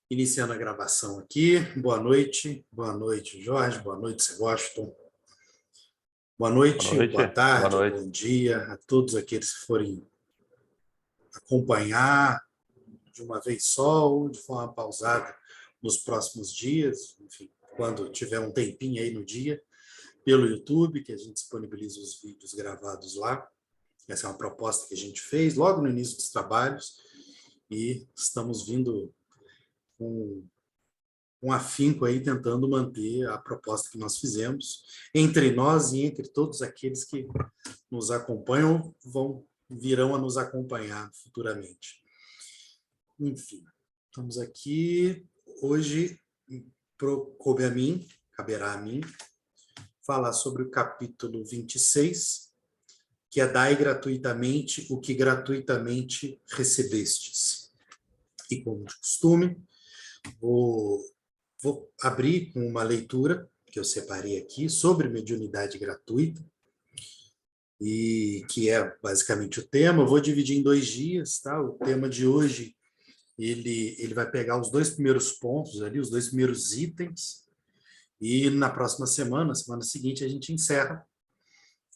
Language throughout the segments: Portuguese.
Iniciando a gravação aqui. Boa noite, Jorge, boa noite, Washington. Boa Boa noite, noite. boa Boa tarde, ou noite. bom dia a todos aqueles que forem acompanhar de uma vez só ou de forma pausada nos próximos dias, enfim, quando tiver um tempinho aí no dia, pelo YouTube, que a gente disponibiliza os vídeos gravados lá. Essa é uma proposta que a gente fez logo no início dos trabalhos e estamos vindo com um afinco aí tentando manter a proposta que nós fizemos entre nós e entre todos aqueles que nos acompanham virão a nos acompanhar futuramente. Enfim, estamos aqui hoje, caberá a mim, falar sobre o capítulo 26, que é dai gratuitamente o que gratuitamente recebestes. E como de costume, vou abrir com uma leitura que eu separei aqui sobre mediunidade gratuita, e que é basicamente o tema. Eu vou dividir em 2 dias, tá? O tema de hoje, ele vai pegar os 2 primeiros pontos ali, os 2 primeiros itens, e na próxima semana seguinte, a gente encerra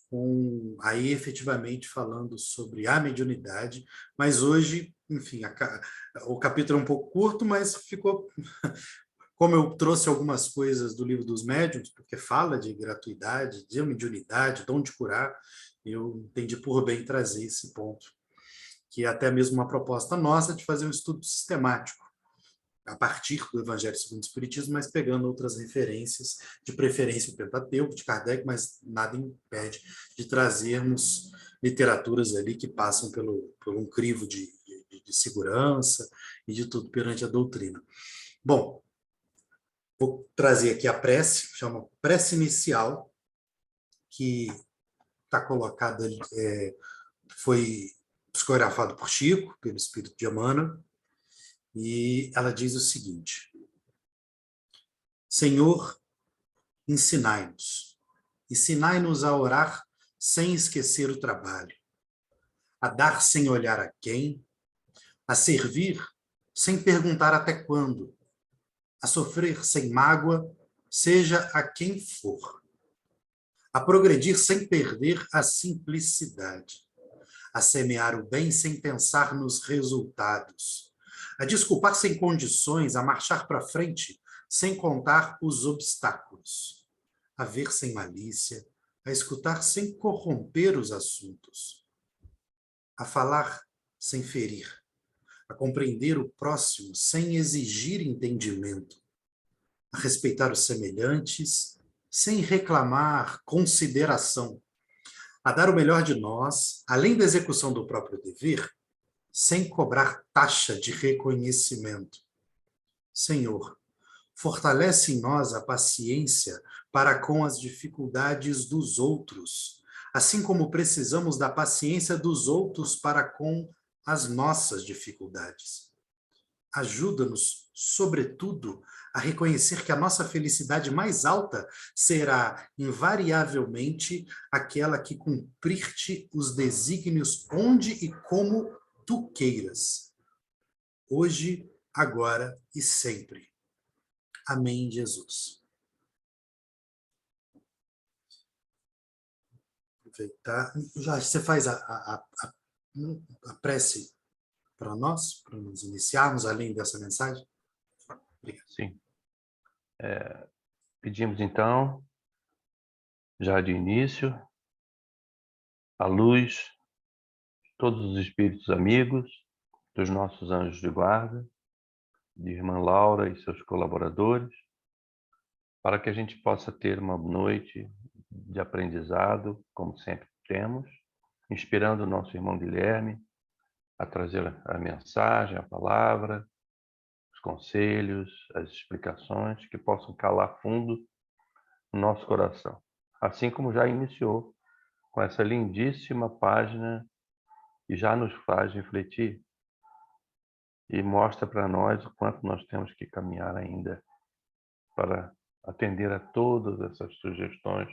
com aí efetivamente falando sobre a mediunidade, mas hoje, enfim, o capítulo é um pouco curto, mas ficou. Como eu trouxe algumas coisas do livro dos médiuns, porque fala de gratuidade, de mediunidade, dom de curar, eu entendi por bem trazer esse ponto, que é até mesmo uma proposta nossa de fazer um estudo sistemático, a partir do Evangelho segundo o Espiritismo, mas pegando outras referências, de preferência o Pentateuco, de Kardec, mas nada impede de trazermos literaturas ali que passam por um crivo de segurança e de tudo perante a doutrina. Bom, vou trazer aqui a prece, chama prece inicial, que está colocada, foi psicografado por Chico, pelo Espírito de Emmanuel, e ela diz o seguinte: Senhor, ensinai-nos a orar sem esquecer o trabalho, a dar sem olhar a quem, a servir sem perguntar até quando, a sofrer sem mágoa, seja a quem for, a progredir sem perder a simplicidade, a semear o bem sem pensar nos resultados, a desculpar sem condições, a marchar para frente sem contar os obstáculos, a ver sem malícia, a escutar sem corromper os assuntos, a falar sem ferir, a compreender o próximo sem exigir entendimento, a respeitar os semelhantes sem reclamar consideração, a dar o melhor de nós, além da execução do próprio dever, sem cobrar taxa de reconhecimento. Senhor, fortalece em nós a paciência para com as dificuldades dos outros, assim como precisamos da paciência dos outros para com as nossas dificuldades. Ajuda-nos, sobretudo, a reconhecer que a nossa felicidade mais alta será, invariavelmente, aquela que cumprir-te os desígnios onde e como tu queiras, hoje, agora e sempre. Amém, Jesus. Aproveitar. Jorge, você faz a prece para nós iniciarmos, além dessa mensagem? Obrigado. Sim. Pedimos, então, já de início, a luz, todos os espíritos amigos, dos nossos anjos de guarda, de irmã Laura e seus colaboradores, para que a gente possa ter uma noite de aprendizado, como sempre temos, inspirando o nosso irmão Guilherme a trazer a mensagem, a palavra, os conselhos, as explicações que possam calar fundo no nosso coração. Assim como já iniciou com essa lindíssima página que já nos faz refletir e mostra para nós o quanto nós temos que caminhar ainda para atender a todas essas sugestões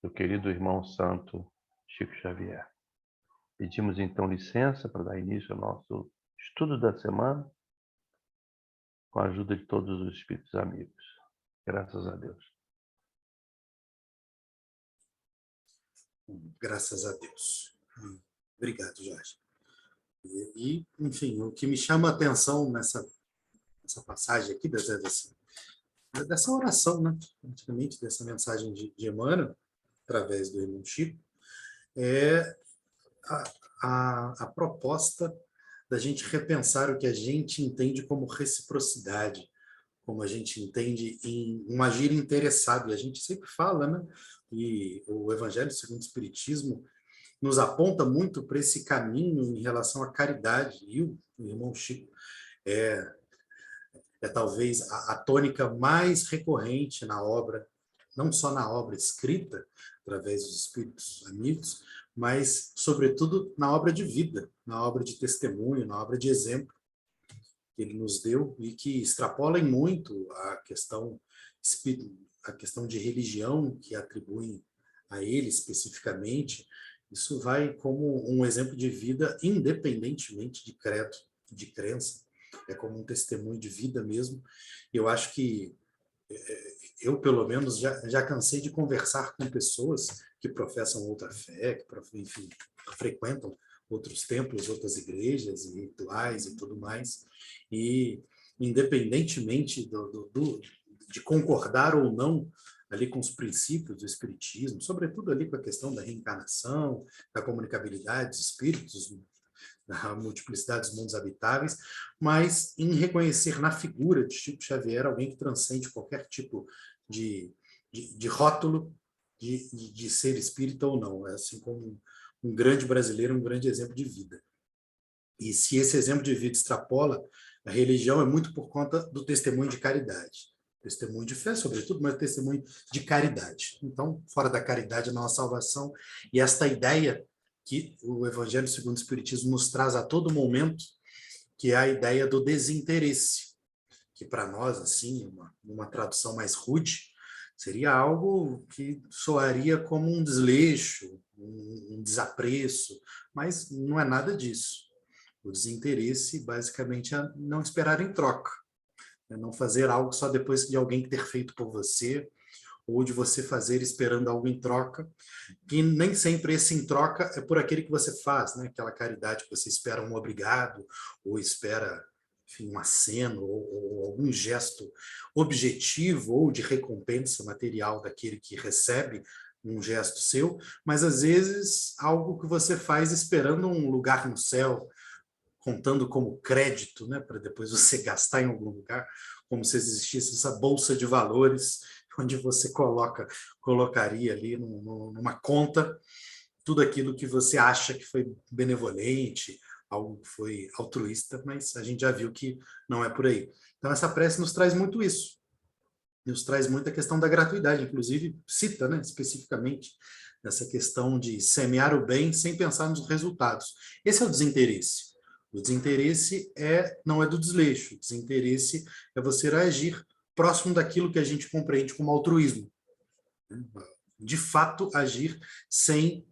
do querido irmão santo Chico Xavier. Pedimos então licença para dar início ao nosso estudo da semana com a ajuda de todos os espíritos amigos. Graças a Deus. Graças a Deus. Obrigado, Jorge. Enfim, o que me chama a atenção nessa passagem aqui, dessa oração, né? Praticamente dessa mensagem de Emmanuel, através do irmão Chico, é a proposta da gente repensar o que a gente entende como reciprocidade, como a gente entende em um agir interessado. E a gente sempre fala, né? E o Evangelho segundo o Espiritismo nos aponta muito para esse caminho em relação à caridade. E o irmão Chico é talvez a tônica mais recorrente na obra, não só na obra escrita, através dos espíritos amigos, mas, sobretudo, na obra de vida, na obra de testemunho, na obra de exemplo que ele nos deu e que extrapolam muito a questão de religião que atribuem a ele especificamente. Isso vai como um exemplo de vida independentemente de credo, de crença. É como um testemunho de vida mesmo. Eu acho que eu, pelo menos, já cansei de conversar com pessoas que professam outra fé, que, enfim, frequentam outros templos, outras igrejas e rituais e tudo mais, e independentemente de concordar ou não ali com os princípios do espiritismo, sobretudo ali com a questão da reencarnação, da comunicabilidade dos espíritos, da multiplicidade dos mundos habitáveis, mas em reconhecer na figura de Chico Xavier alguém que transcende qualquer tipo de rótulo de ser espírita ou não, assim como um grande brasileiro, um grande exemplo de vida. E se esse exemplo de vida extrapola, a religião é muito por conta do testemunho de caridade. Testemunho de fé, sobretudo, mas testemunho de caridade. Então, fora da caridade não há salvação. E esta ideia que o Evangelho segundo o Espiritismo nos traz a todo momento, que é a ideia do desinteresse, que para nós, assim, uma tradução mais rude, seria algo que soaria como um desleixo, um desapreço, mas não é nada disso. O desinteresse, basicamente, é não esperar em troca, é não fazer algo só depois de alguém ter feito por você, ou de você fazer esperando algo em troca, e nem sempre esse em troca é por aquele que você faz, né? Aquela caridade que você espera um obrigado, ou espera, enfim, um aceno, ou algum gesto objetivo ou de recompensa material daquele que recebe um gesto seu, mas às vezes algo que você faz esperando um lugar no céu, contando como crédito, né, para depois você gastar em algum lugar, como se existisse essa bolsa de valores, onde você colocaria ali numa conta tudo aquilo que você acha que foi benevolente, algo que foi altruísta, mas a gente já viu que não é por aí. Então essa prece nos traz muito isso, nos traz muito a questão da gratuidade, inclusive cita, né, especificamente essa questão de semear o bem sem pensar nos resultados. Esse é o desinteresse. O desinteresse não é do desleixo. O desinteresse é você agir próximo daquilo que a gente compreende como altruísmo. De fato, agir sem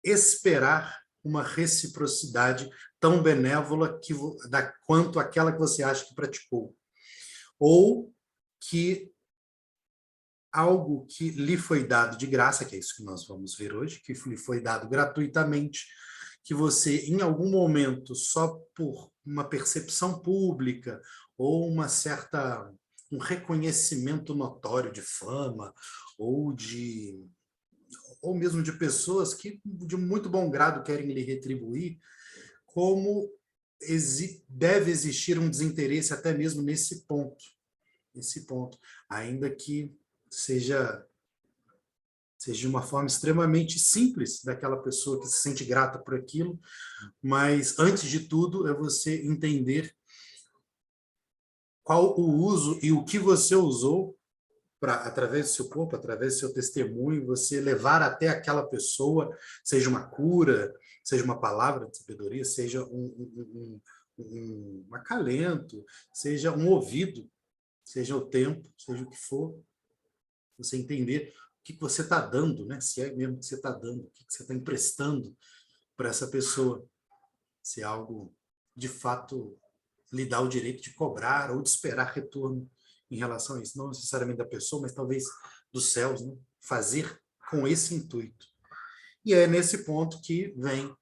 esperar uma reciprocidade tão benévola quanto aquela que você acha que praticou. Ou que algo que lhe foi dado de graça, que é isso que nós vamos ver hoje, que lhe foi dado gratuitamente, que você, em algum momento, só por uma percepção pública ou um reconhecimento notório de fama ou mesmo de pessoas que, de muito bom grado, querem lhe retribuir, como deve existir um desinteresse até mesmo nesse ponto, ainda que seja de uma forma extremamente simples daquela pessoa que se sente grata por aquilo, mas, antes de tudo, é você entender qual o uso e o que você usou para, através do seu corpo, através do seu testemunho, você levar até aquela pessoa, seja uma cura, seja uma palavra de sabedoria, seja um acalento, seja um ouvido, seja o tempo, seja o que for, você entender o que você está dando, né? Se é mesmo que você está dando, o que você está emprestando para essa pessoa, se é algo de fato lhe dá o direito de cobrar ou de esperar retorno em relação a isso. Não necessariamente da pessoa, mas talvez dos céus, né? Fazer com esse intuito. E é nesse ponto que vem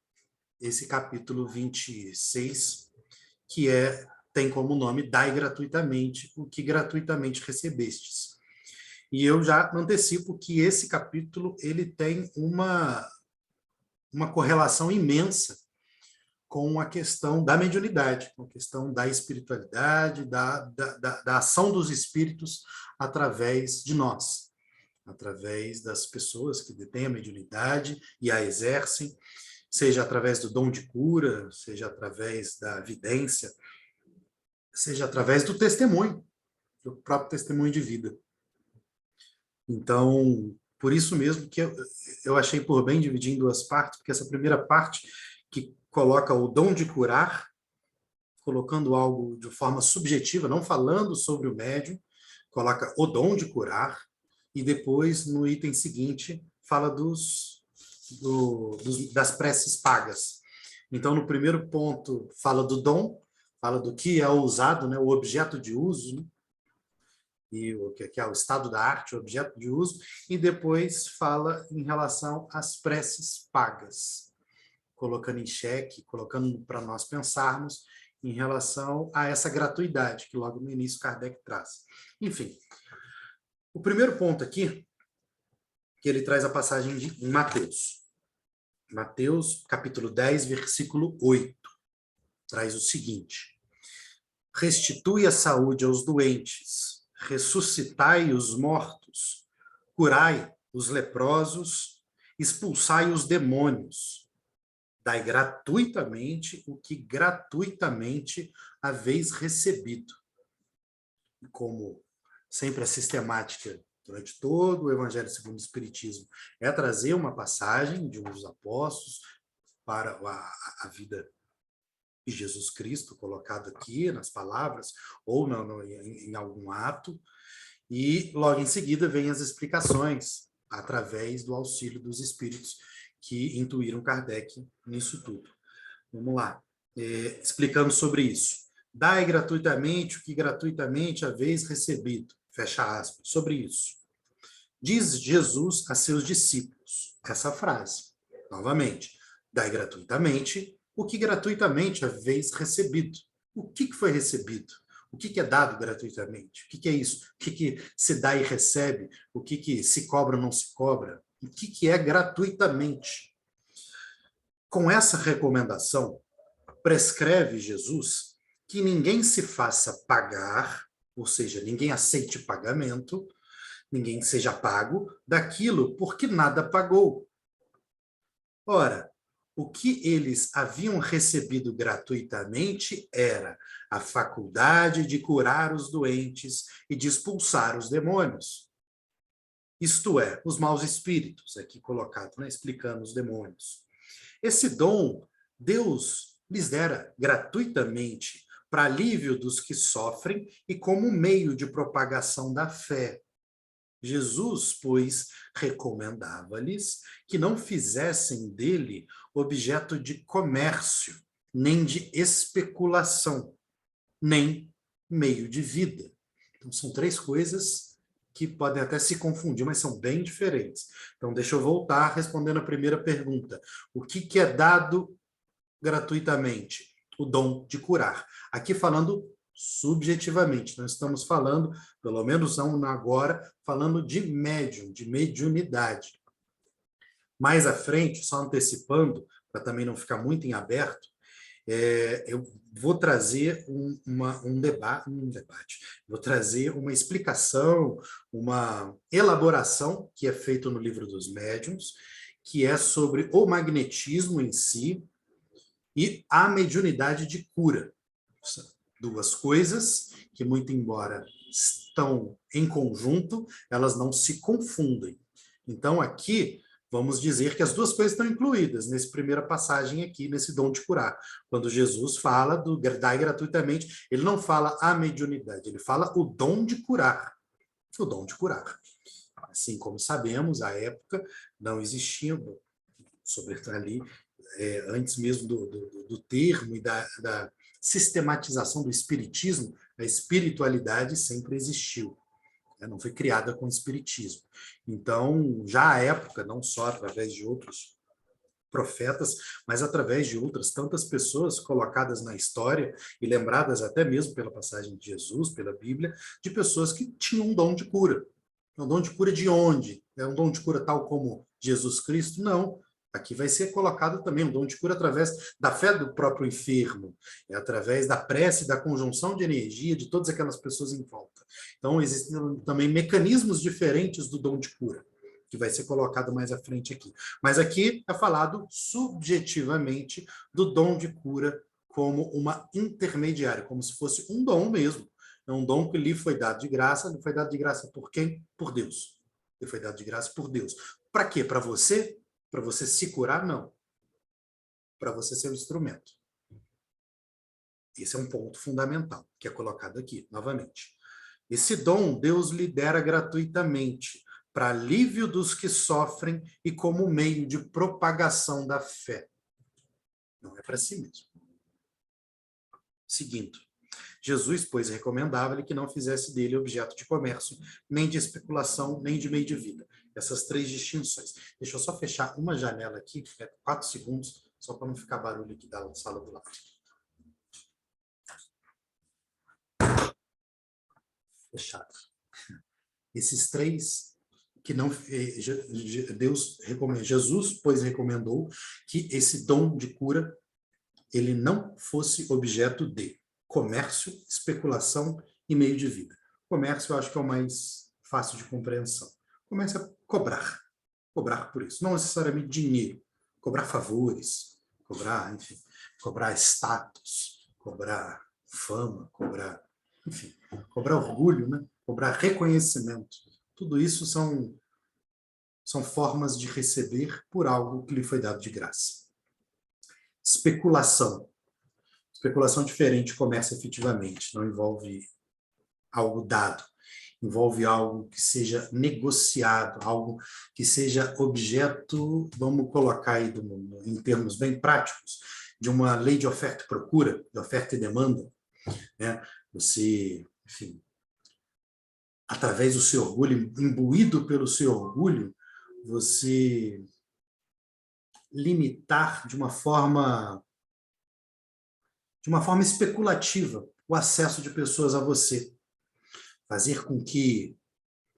esse capítulo 26, que tem como nome Dai gratuitamente o que gratuitamente recebestes. E eu já antecipo que esse capítulo ele tem uma correlação imensa com a questão da mediunidade, com a questão da espiritualidade, da ação dos espíritos através de nós, através das pessoas que detêm a mediunidade e a exercem, seja através do dom de cura, seja através da vidência, seja através do testemunho, do próprio testemunho de vida. Então, por isso mesmo que eu achei por bem dividir em duas partes, porque essa primeira parte, que coloca o dom de curar, colocando algo de forma subjetiva, não falando sobre o médium, coloca o dom de curar, e depois, no item seguinte, fala das preces pagas. Então, no primeiro ponto, fala do dom, fala do que é usado, né, o objeto de uso, né, e o que é o estado da arte, o objeto de uso, e depois fala em relação às preces pagas, colocando em xeque, colocando para nós pensarmos em relação a essa gratuidade que logo no início Kardec traz. Enfim, o primeiro ponto aqui, que ele traz a passagem de Mateus. Mateus, capítulo 10, versículo 8, traz o seguinte: restitui a saúde aos doentes, ressuscitai os mortos, curai os leprosos, expulsai os demônios, dai gratuitamente o que gratuitamente haveis recebido. Como sempre a sistemática durante todo o Evangelho segundo o Espiritismo é trazer uma passagem de um dos apóstolos para a vida de Jesus Cristo, colocado aqui nas palavras, ou em algum ato, e logo em seguida vem as explicações, através do auxílio dos espíritos que intuíram Kardec nisso tudo. Vamos lá, explicando sobre isso. Dai gratuitamente o que gratuitamente haveis recebido. Fecha aspas. Sobre isso. Diz Jesus a seus discípulos essa frase. Novamente. Dai gratuitamente o que gratuitamente haveis recebido. O que foi recebido? O que é dado gratuitamente? O que é isso? O que se dá e recebe? O que se cobra ou não se cobra? O que é gratuitamente? Com essa recomendação, prescreve Jesus que ninguém se faça pagar, ou seja, ninguém aceite pagamento, ninguém seja pago daquilo porque nada pagou. Ora, o que eles haviam recebido gratuitamente era a faculdade de curar os doentes e de expulsar os demônios. Isto é, os maus espíritos, aqui colocado, né, explicando os demônios. Esse dom, Deus lhes dera gratuitamente para alívio dos que sofrem e como meio de propagação da fé. Jesus, pois, recomendava-lhes que não fizessem dele objeto de comércio, nem de especulação, nem meio de vida. Então, são três coisas que podem até se confundir, mas são bem diferentes. Então, deixa eu voltar respondendo a primeira pergunta. O que é dado gratuitamente? O dom de curar. Aqui falando subjetivamente, nós estamos falando, pelo menos não agora, falando de médium, de mediunidade. Mais à frente, só antecipando, para também não ficar muito em aberto, eu vou trazer um debate, vou trazer uma explicação, uma elaboração que é feita no livro dos médiuns, que é sobre o magnetismo em si e a mediunidade de cura. Duas coisas que, muito embora estão em conjunto, elas não se confundem. Então, aqui, vamos dizer que as duas coisas estão incluídas nessa primeira passagem aqui, nesse dom de curar. Quando Jesus fala do dai gratuitamente, ele não fala a mediunidade, ele fala o dom de curar. O dom de curar. Assim como sabemos, à época não existia, sobretudo ali, antes mesmo do termo e sistematização do espiritismo, a espiritualidade sempre existiu, né? Não foi criada com o espiritismo. Então, já à época, não só através de outros profetas, mas através de outras tantas pessoas colocadas na história e lembradas até mesmo pela passagem de Jesus, pela Bíblia, de pessoas que tinham um dom de cura. Um dom de cura de onde? É um dom de cura tal como Jesus Cristo? Não. Aqui vai ser colocado também um dom de cura através da fé do próprio enfermo, é através da prece, da conjunção de energia de todas aquelas pessoas em volta. Então, existem também mecanismos diferentes do dom de cura, que vai ser colocado mais à frente aqui. Mas aqui é falado subjetivamente do dom de cura como uma intermediária, como se fosse um dom mesmo. É um dom que lhe foi dado de graça. Lhe foi dado de graça por quem? Por Deus. Lhe foi dado de graça por Deus. Para quê? Para você? Para você se curar? Não. Para você ser um instrumento. Esse é um ponto fundamental que é colocado aqui, novamente. Esse dom Deus lhe dera gratuitamente, para alívio dos que sofrem e como meio de propagação da fé. Não é para si mesmo. Seguindo. Jesus, pois, recomendava-lhe que não fizesse dele objeto de comércio, nem de especulação, nem de meio de vida. Essas três distinções. Deixa eu só fechar uma janela aqui, 4 segundos, só para não ficar barulho aqui da sala do lado. Fechado. Esses três que não Deus recomenda, Jesus, pois, recomendou que esse dom de cura ele não fosse objeto de comércio, especulação e meio de vida. Comércio eu acho que é o mais fácil de compreensão. Comércio é cobrar por isso, não necessariamente dinheiro, cobrar favores, cobrar, enfim, cobrar status, cobrar fama, cobrar, enfim, cobrar orgulho, né? Cobrar reconhecimento. Tudo isso são formas de receber por algo que lhe foi dado de graça. Especulação. Especulação diferente, comércio efetivamente, não envolve algo dado, envolve algo que seja negociado, algo que seja objeto, vamos colocar aí em termos bem práticos, de uma lei de oferta e procura, de oferta e demanda, né? Você, enfim, através do seu orgulho, imbuído pelo seu orgulho, você limitar de uma forma especulativa o acesso de pessoas a você. Fazer com que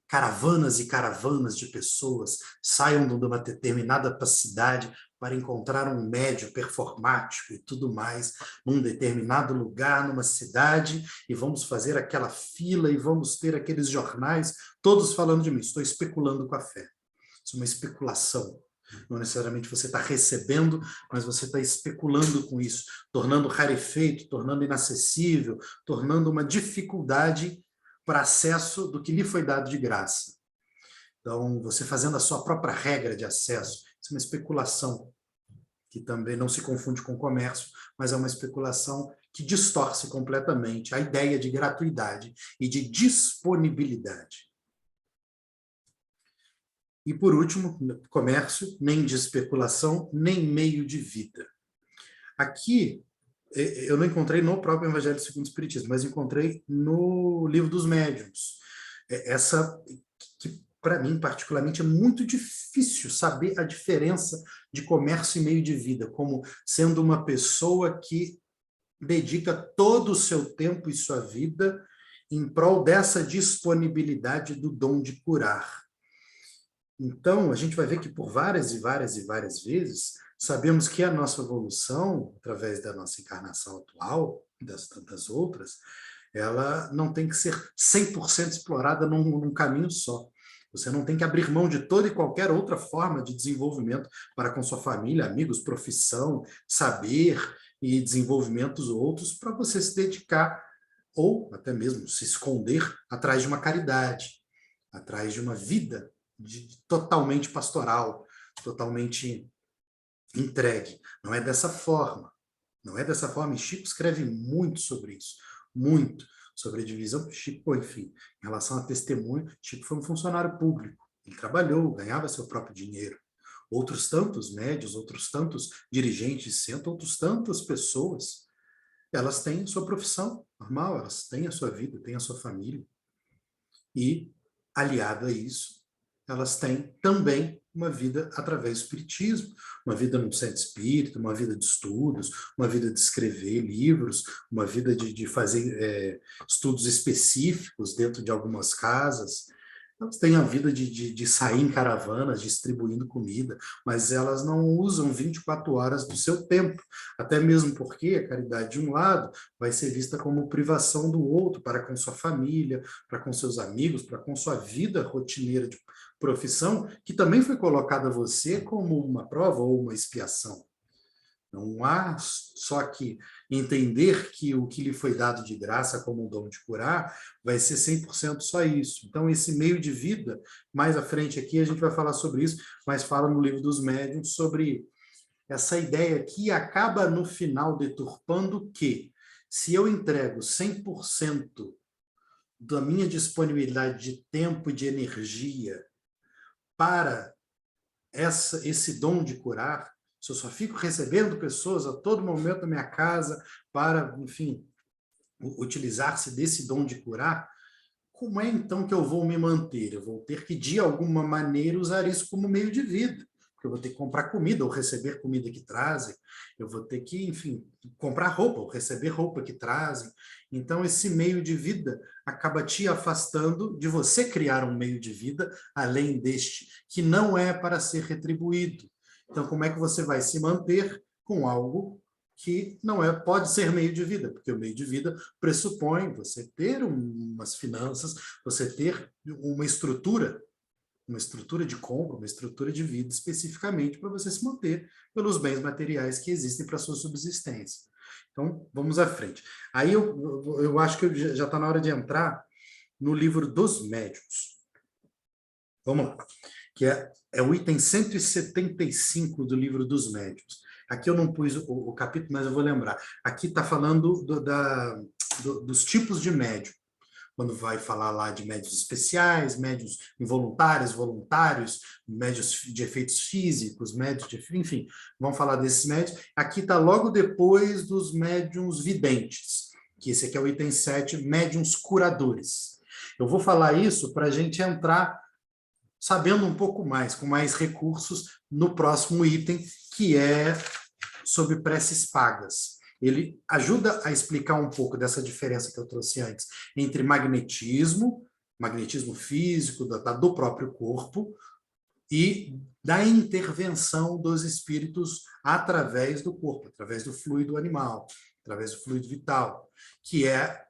caravanas e caravanas de pessoas saiam de uma determinada cidade para encontrar um médio performático e tudo mais num determinado lugar, numa cidade, e vamos fazer aquela fila e vamos ter aqueles jornais todos falando de mim. Estou especulando com a fé. Isso é uma especulação. Não necessariamente você está recebendo, mas você está especulando com isso, tornando rarefeito, tornando inacessível, tornando uma dificuldade para acesso do que lhe foi dado de graça. Então, você fazendo a sua própria regra de acesso, isso é uma especulação, que também não se confunde com comércio, mas é uma especulação que distorce completamente a ideia de gratuidade e de disponibilidade. E, por último, comércio, nem de especulação, nem meio de vida. Aqui, eu não encontrei no próprio Evangelho segundo o Espiritismo, mas encontrei no Livro dos Médiuns. Essa, que para mim, particularmente, é muito difícil saber a diferença de comércio e meio de vida, como sendo uma pessoa que dedica todo o seu tempo e sua vida em prol dessa disponibilidade do dom de curar. Então, a gente vai ver que por várias e várias e várias vezes, sabemos que a nossa evolução, através da nossa encarnação atual, e das tantas outras, ela não tem que ser 100% explorada num caminho só. Você não tem que abrir mão de toda e qualquer outra forma de desenvolvimento para com sua família, amigos, profissão, saber e desenvolvimentos outros para você se dedicar ou até mesmo se esconder atrás de uma caridade, atrás de uma vida totalmente pastoral, totalmente entregue. Não é dessa forma. Não é dessa forma. E Chico escreve muito sobre isso. Muito. Sobre a divisão. Chico, enfim, em relação a testemunho, Chico foi um funcionário público. Ele trabalhou, ganhava seu próprio dinheiro. Outros tantos médios, outros tantos dirigentes de centro, outros tantas pessoas elas têm sua profissão normal, elas têm a sua vida, têm a sua família. E, aliado a isso, elas têm também uma vida através do espiritismo, uma vida no centro espírita, uma vida de estudos, uma vida de escrever livros, uma vida de fazer estudos específicos dentro de algumas casas. Elas têm a vida de sair em caravanas, distribuindo comida, mas elas não usam 24 horas do seu tempo, até mesmo porque a caridade, de um lado, vai ser vista como privação do outro, para com sua família, para com seus amigos, para com sua vida rotineira de profissão, que também foi colocada a você como uma prova ou uma expiação. Não há só que entender que o que lhe foi dado de graça como um dom de curar vai ser 100% só isso. Então, esse meio de vida, mais à frente aqui a gente vai falar sobre isso, mas fala no livro dos médiuns sobre essa ideia que acaba no final deturpando que se eu entrego 100% da minha disponibilidade de tempo e de energia para esse dom de curar, se eu só fico recebendo pessoas a todo momento na minha casa para, enfim, utilizar-se desse dom de curar, como é então que eu vou me manter? Eu vou ter que, de alguma maneira, usar isso como meio de vida. Porque eu vou ter que comprar comida ou receber comida que trazem. Eu vou ter que, enfim, comprar roupa ou receber roupa que trazem. Então, esse meio de vida acaba te afastando de você criar um meio de vida além deste, que não é para ser retribuído. Então, como é que você vai se manter com algo que não é, pode ser meio de vida, porque o meio de vida pressupõe você ter umas finanças, você ter uma estrutura de compra, uma estrutura de vida especificamente para você se manter pelos bens materiais que existem para a sua subsistência. Então, vamos à frente. Aí eu acho que já está na hora de entrar no livro dos médiuns. Vamos lá, que é o item 175 do livro dos médiuns. Aqui eu não pus o capítulo, mas eu vou lembrar. Aqui está falando dos tipos de médium. Quando vai falar lá de médios especiais, médios involuntários, voluntários, médios de efeitos físicos, médios de... Enfim, vamos falar desses médios. Aqui está logo depois dos médiums videntes, que esse aqui é o item 7, médiums curadores. Eu vou falar isso para a gente entrar sabendo um pouco mais, com mais recursos, no próximo item, que é sobre preces pagas. Ele ajuda a explicar um pouco dessa diferença que eu trouxe antes entre magnetismo físico, do próprio corpo, e da intervenção dos espíritos através do corpo, através do fluido animal, através do fluido vital, que é,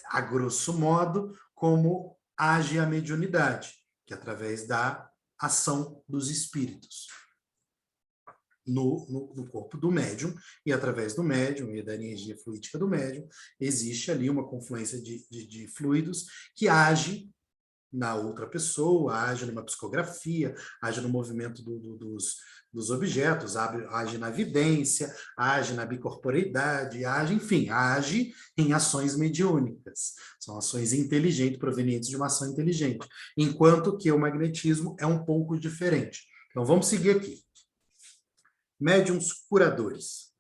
a grosso modo, como age a mediunidade, que é através da ação dos espíritos no corpo do médium, e através do médium e da energia fluídica do médium, existe ali uma confluência de fluidos que age na outra pessoa, age numa psicografia, age no movimento dos objetos, age na vidência, age na bicorporeidade, age em ações mediúnicas. São ações inteligentes, provenientes de uma ação inteligente, enquanto que o magnetismo é um pouco diferente. Então, vamos seguir aqui. Médiuns curadores.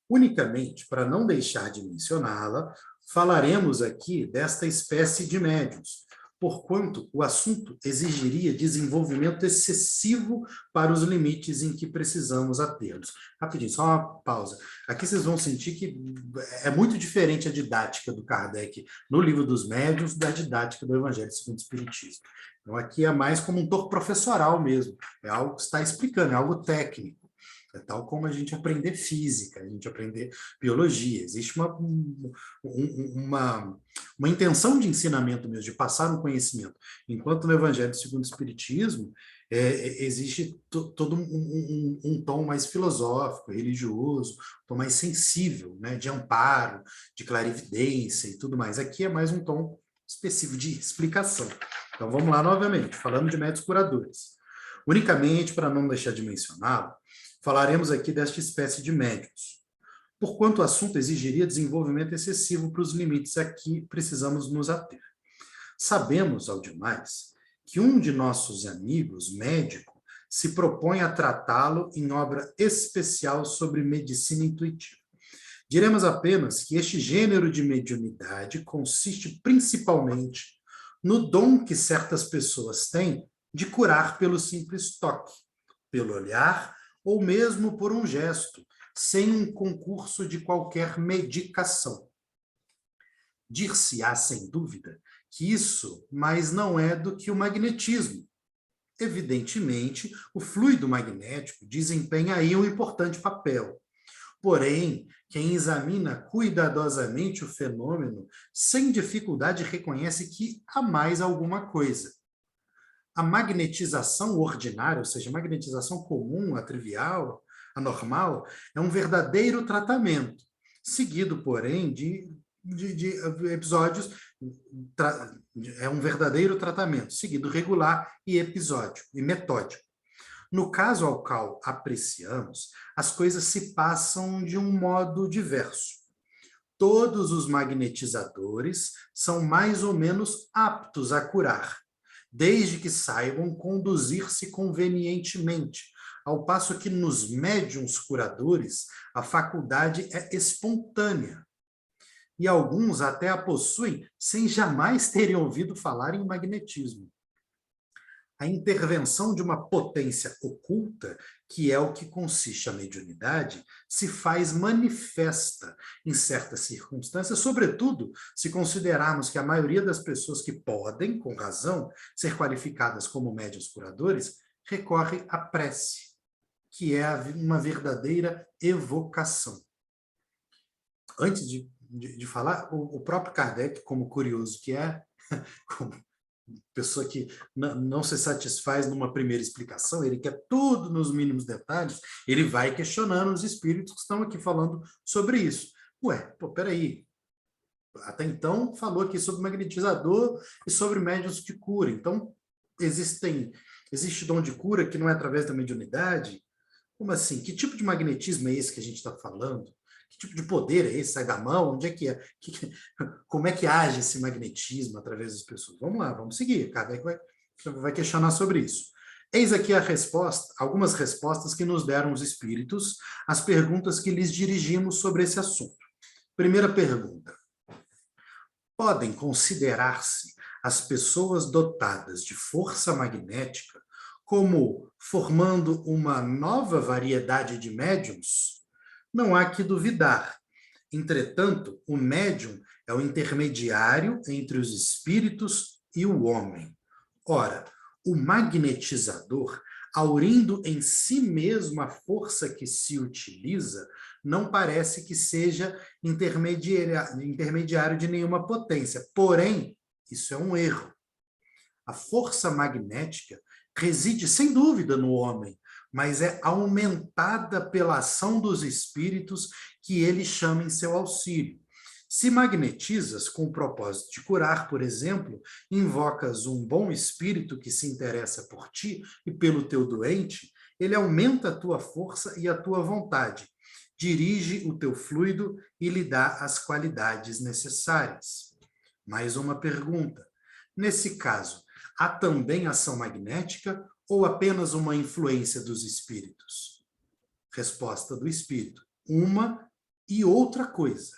Unicamente, para não deixar de mencioná-la, falaremos aqui desta espécie de médiuns, porquanto o assunto exigiria desenvolvimento excessivo para os limites em que precisamos atê-los. Rapidinho, só uma pausa. Aqui vocês vão sentir que é muito diferente a didática do Kardec no livro dos médiuns da didática do Evangelho segundo o Espiritismo. Então, aqui é mais como um toque professoral mesmo, é algo que está explicando, é algo técnico. É tal como a gente aprender física, a gente aprender biologia. Existe uma intenção de ensinamento mesmo, de passar um conhecimento. Enquanto no Evangelho segundo o Espiritismo, existe todo um tom mais filosófico, religioso, um tom mais sensível, né, de amparo, de clarividência e tudo mais. Aqui é mais um tom específico de explicação. Então vamos lá novamente, falando de médiuns curadores. Unicamente, para não deixar de mencioná-lo, falaremos aqui desta espécie de médiuns, porquanto o assunto exigiria desenvolvimento excessivo para os limites a que precisamos nos ater. Sabemos, ao demais, que um de nossos amigos, médico, se propõe a tratá-lo em obra especial sobre medicina intuitiva. Diremos apenas que este gênero de mediunidade consiste principalmente no dom que certas pessoas têm de curar pelo simples toque, pelo olhar ou mesmo por um gesto, sem um concurso de qualquer medicação. Dir-se-á, sem dúvida, que isso mais não é do que o magnetismo. Evidentemente, o fluido magnético desempenha aí um importante papel. Porém, quem examina cuidadosamente o fenômeno, sem dificuldade reconhece que há mais alguma coisa. A magnetização ordinária, ou seja, a magnetização comum, a trivial, a normal, é um verdadeiro tratamento, seguido, porém, de episódios, é um verdadeiro tratamento, seguido regular e episódico, e metódico. No caso ao qual apreciamos, as coisas se passam de um modo diverso. Todos os magnetizadores são mais ou menos aptos a curar, desde que saibam conduzir-se convenientemente, ao passo que nos médiuns curadores a faculdade é espontânea. E alguns até a possuem sem jamais terem ouvido falar em magnetismo. A intervenção de uma potência oculta, que é o que consiste a mediunidade, se faz manifesta em certas circunstâncias, sobretudo se considerarmos que a maioria das pessoas que podem, com razão, ser qualificadas como médiuns curadores, recorre à prece, que é uma verdadeira evocação. Antes de falar, o próprio Kardec, como curioso que é, como pessoa que não se satisfaz numa primeira explicação, ele quer tudo nos mínimos detalhes, ele vai questionando os espíritos que estão aqui falando sobre isso. Ué, peraí, até então falou aqui sobre magnetizador e sobre médiuns de cura, então existe dom de cura que não é através da mediunidade? Como assim? Que tipo de magnetismo é esse que a gente está falando? Que tipo de poder é esse? Sai da mão? Onde é que é? Como é que age esse magnetismo através das pessoas? Vamos lá, vamos seguir. Kardec vai questionar sobre isso. Eis aqui a resposta, algumas respostas que nos deram os espíritos às perguntas que lhes dirigimos sobre esse assunto. Primeira pergunta. Podem considerar-se as pessoas dotadas de força magnética como formando uma nova variedade de médiums? Não há que duvidar. Entretanto, o médium é o intermediário entre os espíritos e o homem. Ora, o magnetizador, aurindo em si mesmo a força que se utiliza, não parece que seja intermediário de nenhuma potência. Porém, isso é um erro. A força magnética reside, sem dúvida, no homem, mas é aumentada pela ação dos espíritos que ele chama em seu auxílio. Se magnetizas com o propósito de curar, por exemplo, invocas um bom espírito que se interessa por ti e pelo teu doente, ele aumenta a tua força e a tua vontade, dirige o teu fluido e lhe dá as qualidades necessárias. Mais uma pergunta. Nesse caso, há também ação magnética ou apenas uma influência dos espíritos? Resposta do espírito. Uma e outra coisa,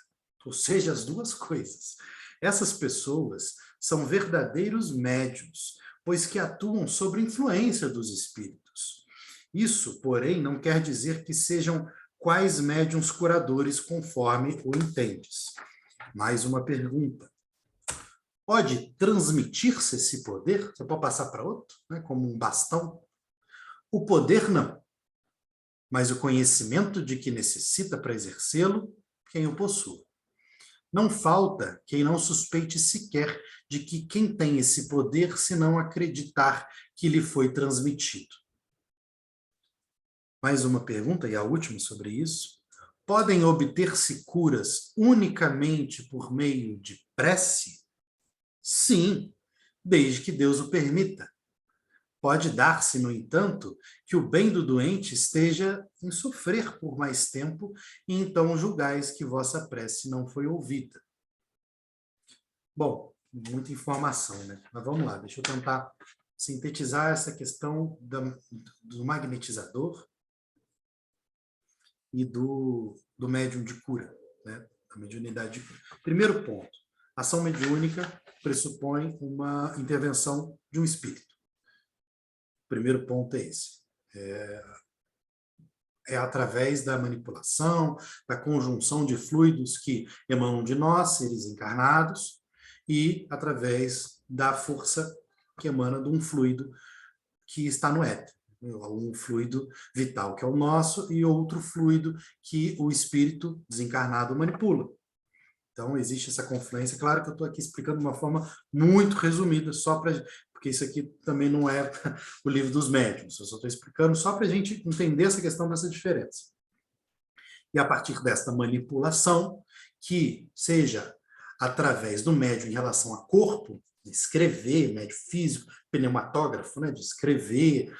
ou seja, as duas coisas. Essas pessoas são verdadeiros médiuns, pois que atuam sob influência dos espíritos. Isso, porém, não quer dizer que sejam quais médiuns curadores, conforme o entendes. Mais uma pergunta. Pode transmitir-se esse poder? Você pode passar para outro, né, como um bastão? O poder não, mas o conhecimento de que necessita para exercê-lo, quem o possua. Não falta quem não suspeite sequer de que quem tem esse poder, se não acreditar que lhe foi transmitido. Mais uma pergunta, e a última sobre isso. Podem obter-se curas unicamente por meio de prece? Sim, desde que Deus o permita. Pode dar-se, no entanto, que o bem do doente esteja em sofrer por mais tempo e então julgais que vossa prece não foi ouvida. Bom, muita informação, né? Mas vamos lá, deixa eu tentar sintetizar essa questão do magnetizador e do médium de cura, né? A mediunidade. Primeiro ponto, a ação mediúnica pressupõe uma intervenção de um espírito. O primeiro ponto é esse. É através da manipulação, da conjunção de fluidos que emanam de nós, seres encarnados, e através da força que emana de um fluido que está no éter. Um fluido vital, que é o nosso, e outro fluido que o espírito desencarnado manipula. Então, existe essa confluência. Claro que eu estou aqui explicando de uma forma muito resumida, só para porque isso aqui também não é o livro dos médiuns. Eu só estou explicando só para a gente entender essa questão dessa diferença. E a partir desta manipulação, que seja através do médium em relação a corpo, escrever, médium físico, pneumatógrafo, né, de escrever,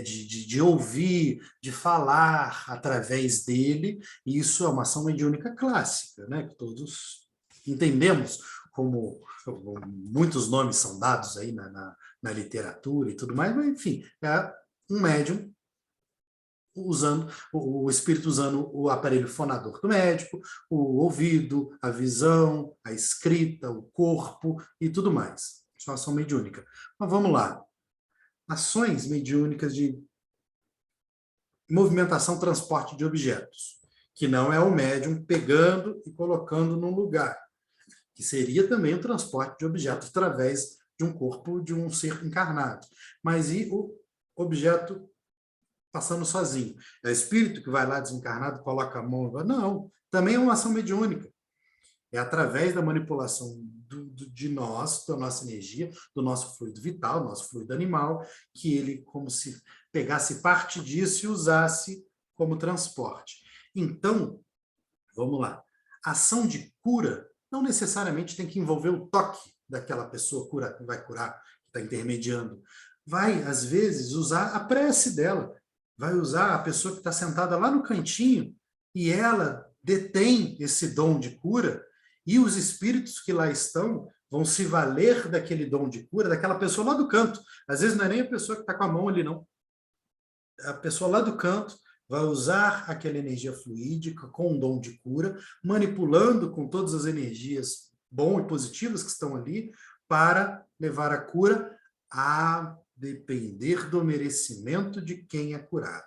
de ouvir, de falar através dele, e isso é uma ação mediúnica clássica, né, que todos entendemos, como muitos nomes são dados aí na literatura e tudo mais, mas enfim, é um médium usando o espírito usando o aparelho fonador do médico, o ouvido, a visão, a escrita, o corpo e tudo mais. Isso é uma ação mediúnica. Mas vamos lá. Ações mediúnicas de movimentação, transporte de objetos, que não é o médium pegando e colocando num lugar, que seria também o transporte de objetos através de um corpo de um ser encarnado. Mas e o objeto passando sozinho? É o espírito que vai lá desencarnado, coloca a mão? Não, também é uma ação mediúnica. É através da manipulação de nós, da nossa energia, do nosso fluido vital, do nosso fluido animal, que ele, como se pegasse parte disso e usasse como transporte. Então, vamos lá. Ação de cura não necessariamente tem que envolver o toque daquela pessoa que vai curar, que está intermediando. Vai, às vezes, usar a prece dela. Vai usar a pessoa que está sentada lá no cantinho e ela detém esse dom de cura, e os espíritos que lá estão vão se valer daquele dom de cura, daquela pessoa lá do canto. Às vezes não é nem a pessoa que está com a mão ali, não. A pessoa lá do canto vai usar aquela energia fluídica com o dom de cura, manipulando com todas as energias boas e positivas que estão ali, para levar a cura a depender do merecimento de quem é curado.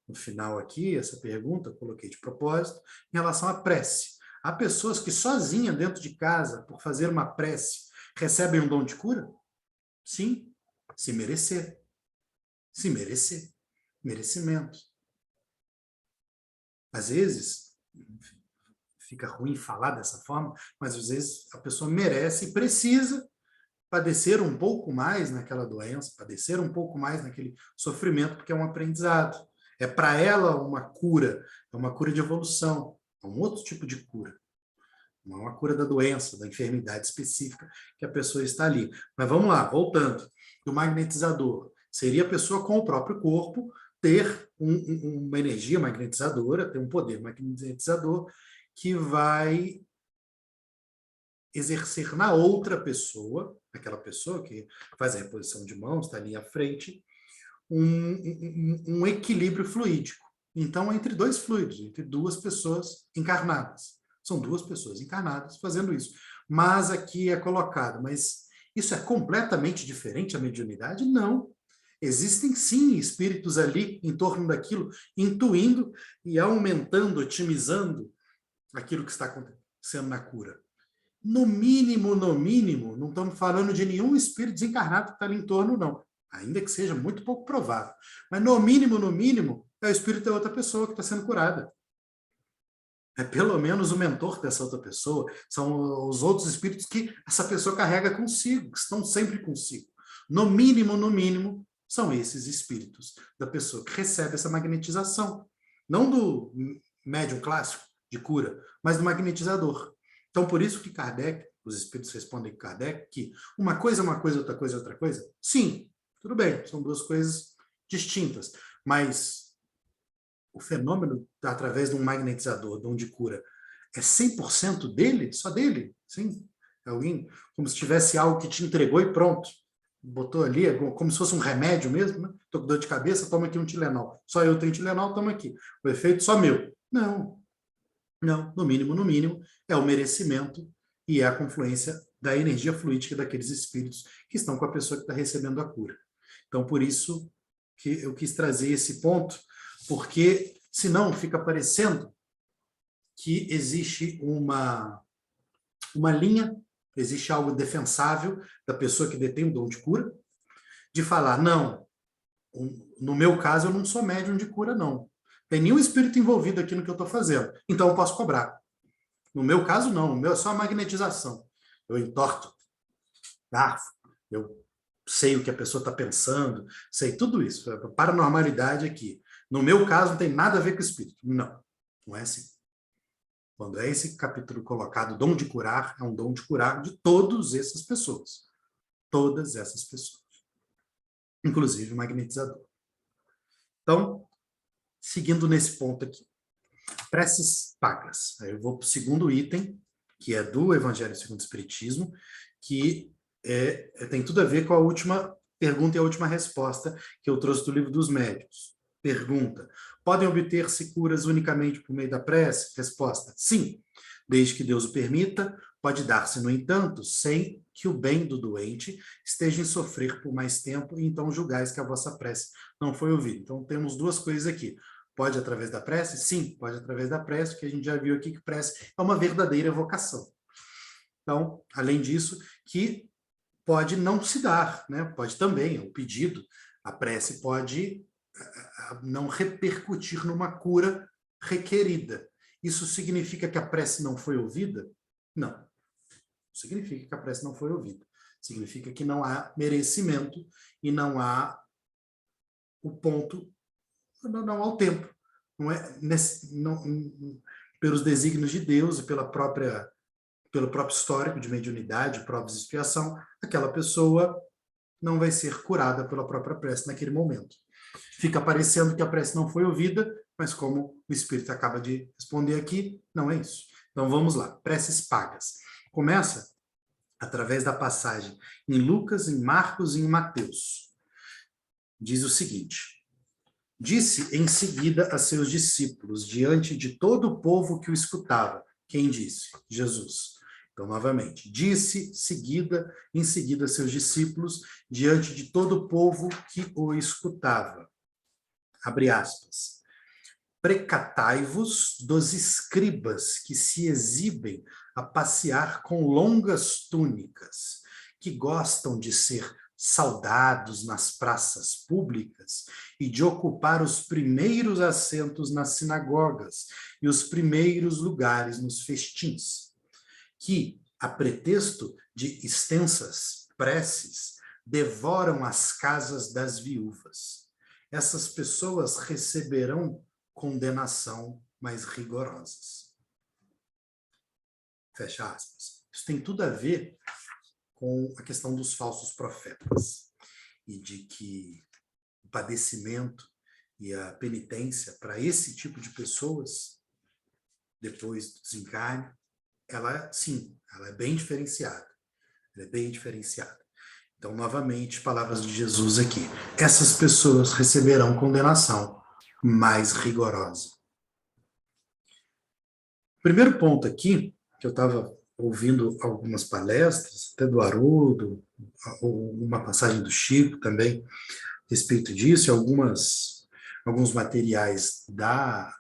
No final aqui, essa pergunta eu coloquei de propósito em relação à prece. Há pessoas que sozinha dentro de casa, por fazer uma prece, recebem um dom de cura? Sim, se merecer. Se merecer. Merecimento. Às vezes, fica ruim falar dessa forma, mas às vezes a pessoa merece e precisa padecer um pouco mais naquela doença, padecer um pouco mais naquele sofrimento, porque é um aprendizado. É para ela uma cura, é uma cura de evolução, é um outro tipo de cura. Não é uma cura da doença, da enfermidade específica que a pessoa está ali. Mas vamos lá, voltando. O magnetizador seria a pessoa com o próprio corpo ter uma energia magnetizadora, ter um poder magnetizador que vai exercer na outra pessoa, aquela pessoa que faz a reposição de mãos, está ali à frente, um equilíbrio fluídico. Então, entre dois fluidos, entre duas pessoas encarnadas. São duas pessoas encarnadas fazendo isso. Mas aqui é colocado, mas isso é completamente diferente da mediunidade? Não. Existem sim espíritos ali em torno daquilo, intuindo e aumentando, otimizando aquilo que está acontecendo na cura. No mínimo, não estamos falando de nenhum espírito desencarnado que está ali em torno, não. Ainda que seja muito pouco provável. Mas no mínimo, é o espírito da outra pessoa que está sendo curada. É pelo menos o mentor dessa outra pessoa, são os outros espíritos que essa pessoa carrega consigo, que estão sempre consigo. No mínimo, são esses espíritos da pessoa que recebe essa magnetização. Não do médium clássico de cura, mas do magnetizador. Então, por isso que Kardec, os espíritos respondem a Kardec que uma coisa é uma coisa, outra coisa é outra coisa? Sim, tudo bem, são duas coisas distintas, mas o fenômeno através de um magnetizador, dom de cura, é 100% dele? Só dele? Sim. Alguém, como se tivesse algo que te entregou e pronto. Botou ali, como se fosse um remédio mesmo, né? Estou com dor de cabeça, toma aqui um Tilenol. Só eu tenho Tilenol, toma aqui. O efeito só meu. Não. Não, no mínimo, é o merecimento e é a confluência da energia fluídica daqueles espíritos que estão com a pessoa que está recebendo a cura. Então, por isso que eu quis trazer esse ponto, porque senão fica parecendo que existe uma linha, existe algo defensável da pessoa que detém o dom de cura, de falar, não, no meu caso eu não sou médium de cura, não. Tem nenhum espírito envolvido aqui no que eu estou fazendo, então eu posso cobrar. No meu caso, não, o meu é só a magnetização. Eu entorto garfo, eu sei o que a pessoa está pensando, sei tudo isso. A paranormalidade aqui. No meu caso, não tem nada a ver com o espírito. Não, não é assim. Quando é esse capítulo colocado, dom de curar, é um dom de curar de todas essas pessoas. Todas essas pessoas. Inclusive o magnetizador. Então, seguindo nesse ponto aqui. Preces pagas. Aí eu vou para o segundo item, que é do Evangelho segundo o Espiritismo, que tem tudo a ver com a última pergunta e a última resposta que eu trouxe do Livro dos Médiuns. Pergunta: podem obter-se curas unicamente por meio da prece? Resposta: sim, desde que Deus o permita. Pode dar-se, no entanto, sem que o bem do doente esteja em sofrer por mais tempo, e então julgais que a vossa prece não foi ouvida. Então, temos duas coisas aqui. Pode através da prece? Sim, pode através da prece, porque a gente já viu aqui que prece é uma verdadeira vocação. Então, além disso, que pode não se dar, né? Pode também, o pedido, a prece pode não repercutir numa cura requerida. Isso significa que a prece não foi ouvida? Não. Significa que a prece não foi ouvida. Significa que não há merecimento e não há o ponto, não há o tempo. Não é pelos desígnios de Deus e pelo próprio histórico de mediunidade, provas de expiação, aquela pessoa não vai ser curada pela própria prece naquele momento. Fica parecendo que a prece não foi ouvida, mas como o Espírito acaba de responder aqui, não é isso. Então vamos lá, preces pagas. Começa através da passagem em Lucas, em Marcos e em Mateus. Diz o seguinte: disse em seguida a seus discípulos, diante de todo o povo que o escutava. Quem disse? Jesus. Então, novamente, disse em seguida a seus discípulos, diante de todo o povo que o escutava. Abre aspas. Precatai-vos dos escribas que se exibem a passear com longas túnicas, que gostam de ser saudados nas praças públicas e de ocupar os primeiros assentos nas sinagogas e os primeiros lugares nos festins, que, a pretexto de extensas preces, devoram as casas das viúvas. Essas pessoas receberão condenação mais rigorosas. Fecha aspas. Isso tem tudo a ver com a questão dos falsos profetas e de que o padecimento e a penitência para esse tipo de pessoas, depois do desencarne, ela, sim, ela é bem diferenciada. Ela é bem diferenciada. Então, novamente, palavras de Jesus aqui. Essas pessoas receberão condenação mais rigorosa. Primeiro ponto aqui, que eu estava ouvindo algumas palestras, até do Haroldo, uma passagem do Chico também, a respeito disso, e alguns materiais da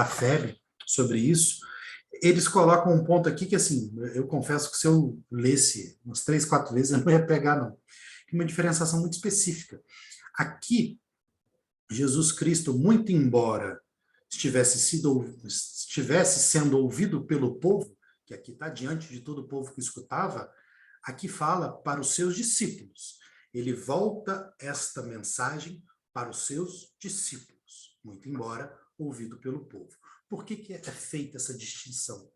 FEB sobre isso, eles colocam um ponto aqui que, assim, eu confesso que se eu lesse umas 3, 4 vezes, eu não ia pegar, não. Uma diferenciação muito específica. Aqui, Jesus Cristo, muito embora estivesse sendo ouvido pelo povo, que aqui está diante de todo o povo que escutava, aqui fala para os seus discípulos. Ele volta esta mensagem para os seus discípulos, muito embora ouvido pelo povo. Por que é feita essa distinção?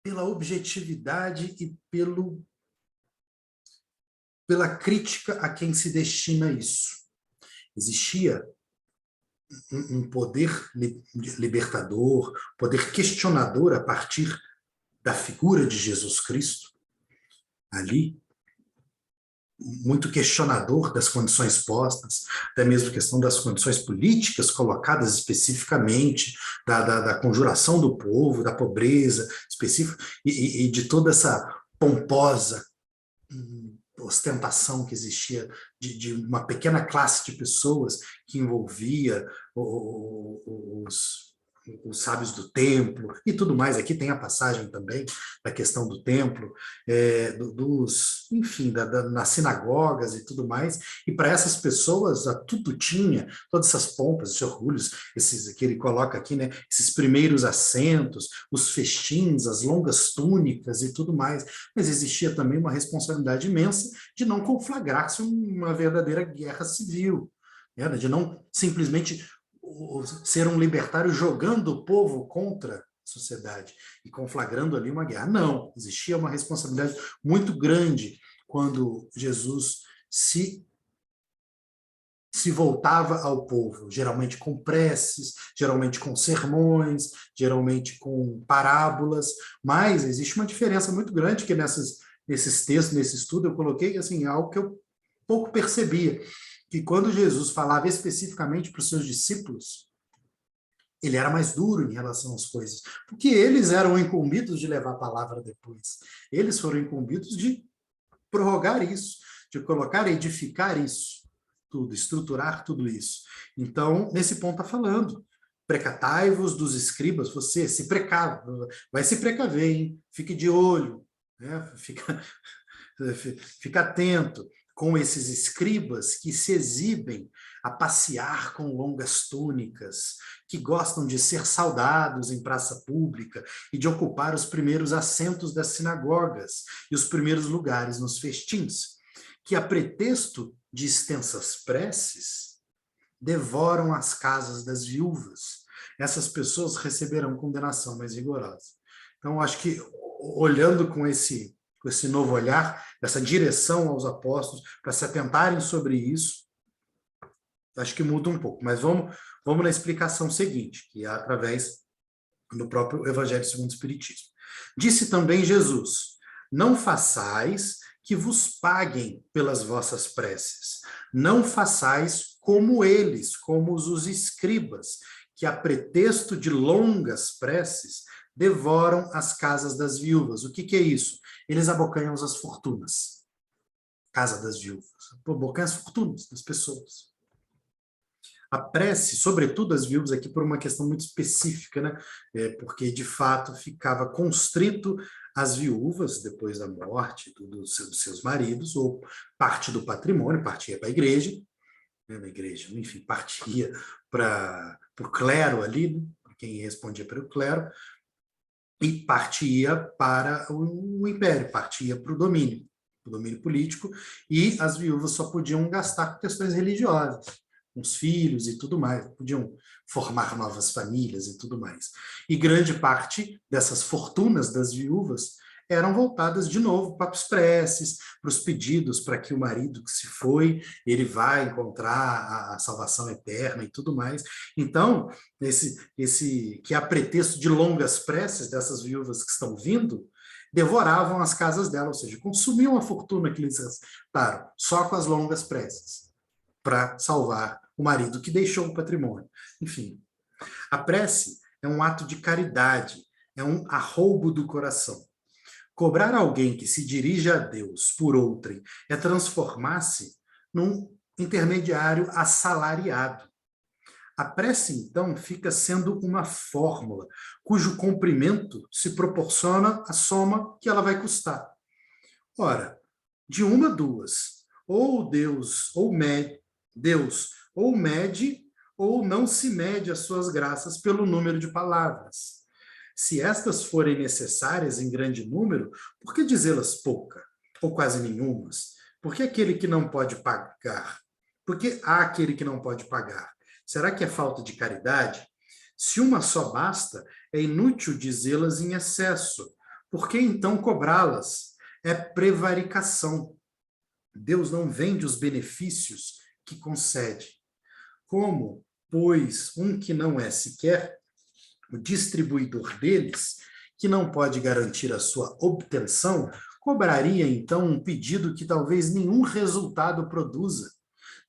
Pela objetividade e pela crítica a quem se destina isso. Existia um poder libertador, poder questionador a partir da figura de Jesus Cristo ali, muito questionador das condições postas, até mesmo a questão das condições políticas colocadas especificamente, da conjuração do povo, da pobreza específica, e de toda essa pomposa ostentação que existia de uma pequena classe de pessoas que envolvia os sábios do templo e tudo mais. Aqui tem a passagem também da questão do templo, enfim, nas sinagogas e tudo mais. E para essas pessoas, tudo tinha, todas essas pompas, esses orgulhos, esses que ele coloca aqui, né, esses primeiros assentos, os festins, as longas túnicas e tudo mais. Mas existia também uma responsabilidade imensa de não conflagrar-se uma verdadeira guerra civil, né, de não simplesmente ser um libertário jogando o povo contra a sociedade e conflagrando ali uma guerra. Não, existia uma responsabilidade muito grande quando Jesus se voltava ao povo, geralmente com preces, geralmente com sermões, geralmente com parábolas, mas existe uma diferença muito grande que nesses textos, nesse estudo, eu coloquei assim, algo que eu pouco percebia, que quando Jesus falava especificamente para os seus discípulos, ele era mais duro em relação às coisas, porque eles eram incumbidos de levar a palavra depois. Eles foram incumbidos de prorrogar isso, de colocar, edificar isso, tudo, estruturar tudo isso. Então, nesse ponto está falando, precatai-vos dos escribas, você se precava, vai se precaver, hein? Fique de olho, né? Fica atento com esses escribas que se exibem a passear com longas túnicas, que gostam de ser saudados em praça pública e de ocupar os primeiros assentos das sinagogas e os primeiros lugares nos festins, que a pretexto de extensas preces devoram as casas das viúvas. Essas pessoas receberão condenação mais rigorosa. Então, acho que olhando com esse novo olhar, essa direção aos apóstolos, para se atentarem sobre isso, acho que muda um pouco. Mas vamos na explicação seguinte, que é através do próprio Evangelho segundo o Espiritismo. Disse também Jesus, não façais que vos paguem pelas vossas preces. Não façais como eles, como os escribas, que a pretexto de longas preces devoram as casas das viúvas. O que é isso? Eles abocanham as fortunas. Casa das viúvas. Abocanham as fortunas das pessoas. A prece, sobretudo as viúvas aqui por uma questão muito específica, né? Porque, de fato, ficava constrito às viúvas, depois da morte dos seus maridos, ou parte do patrimônio, partia para a igreja, né? Na igreja, enfim, partia para o clero ali, né? Quem respondia para o clero, e partia para o império, partia para o domínio político, e as viúvas só podiam gastar com questões religiosas, com os filhos e tudo mais, podiam formar novas famílias e tudo mais. E grande parte dessas fortunas das viúvas eram voltadas de novo para os preces, para os pedidos para que o marido que se foi, ele vai encontrar a salvação eterna e tudo mais. Então, esse que a pretexto de longas preces dessas viúvas que estão vindo, devoravam as casas dela, ou seja, consumiam a fortuna que lhes restaram, só com as longas preces, para salvar o marido que deixou o patrimônio. Enfim, a prece é um ato de caridade, é um arroubo do coração. Cobrar alguém que se dirige a Deus por outrem é transformar-se num intermediário assalariado. A prece, então, fica sendo uma fórmula cujo cumprimento se proporciona a soma que ela vai custar. Ora, de uma, duas. Ou Deus ou mede ou não se mede as suas graças pelo número de palavras. Se estas forem necessárias em grande número, por que dizê-las pouca, ou quase nenhumas? Por que aquele que não pode pagar? Por que há aquele que não pode pagar? Será que é falta de caridade? Se uma só basta, é inútil dizê-las em excesso. Por que então cobrá-las? É prevaricação. Deus não vende os benefícios que concede. Como, pois, um que não é sequer o distribuidor deles, que não pode garantir a sua obtenção, cobraria, então, um pedido que talvez nenhum resultado produza?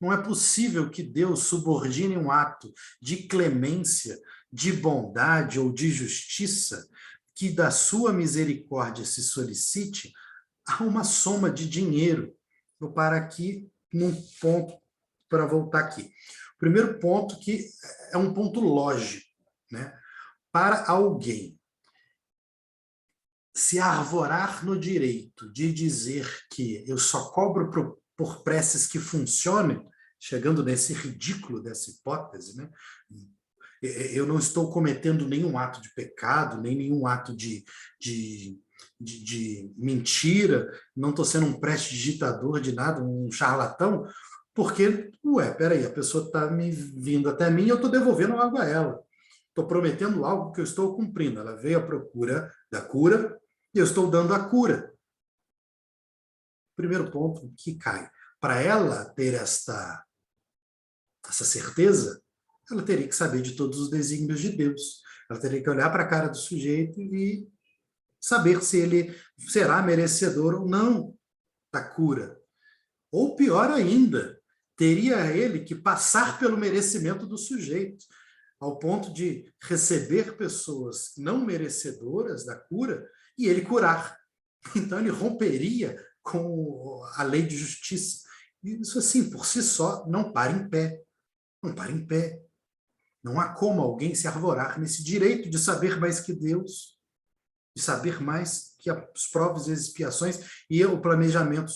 Não é possível que Deus subordine um ato de clemência, de bondade ou de justiça, que da sua misericórdia se solicite, a uma soma de dinheiro. Vou parar aqui num ponto para voltar aqui. O primeiro ponto que é um ponto lógico, né? Para alguém se arvorar no direito de dizer que eu só cobro por preces que funcionem, chegando nesse ridículo dessa hipótese, né? Eu não estou cometendo nenhum ato de pecado, nem nenhum ato de mentira, não estou sendo um prestidigitador de nada, um charlatão, porque, peraí, a pessoa está me vindo até mim e eu estou devolvendo algo a ela. Estou prometendo algo que eu estou cumprindo. Ela veio à procura da cura e eu estou dando a cura. Primeiro ponto que cai. Para ela ter essa certeza, ela teria que saber de todos os desígnios de Deus. Ela teria que olhar para a cara do sujeito e saber se ele será merecedor ou não da cura. Ou pior ainda, teria ele que passar pelo merecimento do sujeito, ao ponto de receber pessoas não merecedoras da cura e ele curar. Então ele romperia com a lei de justiça. Isso, assim, por si só, não para em pé. Não para em pé. Não há como alguém se arvorar nesse direito de saber mais que Deus, de saber mais que as provas e as expiações e o planejamento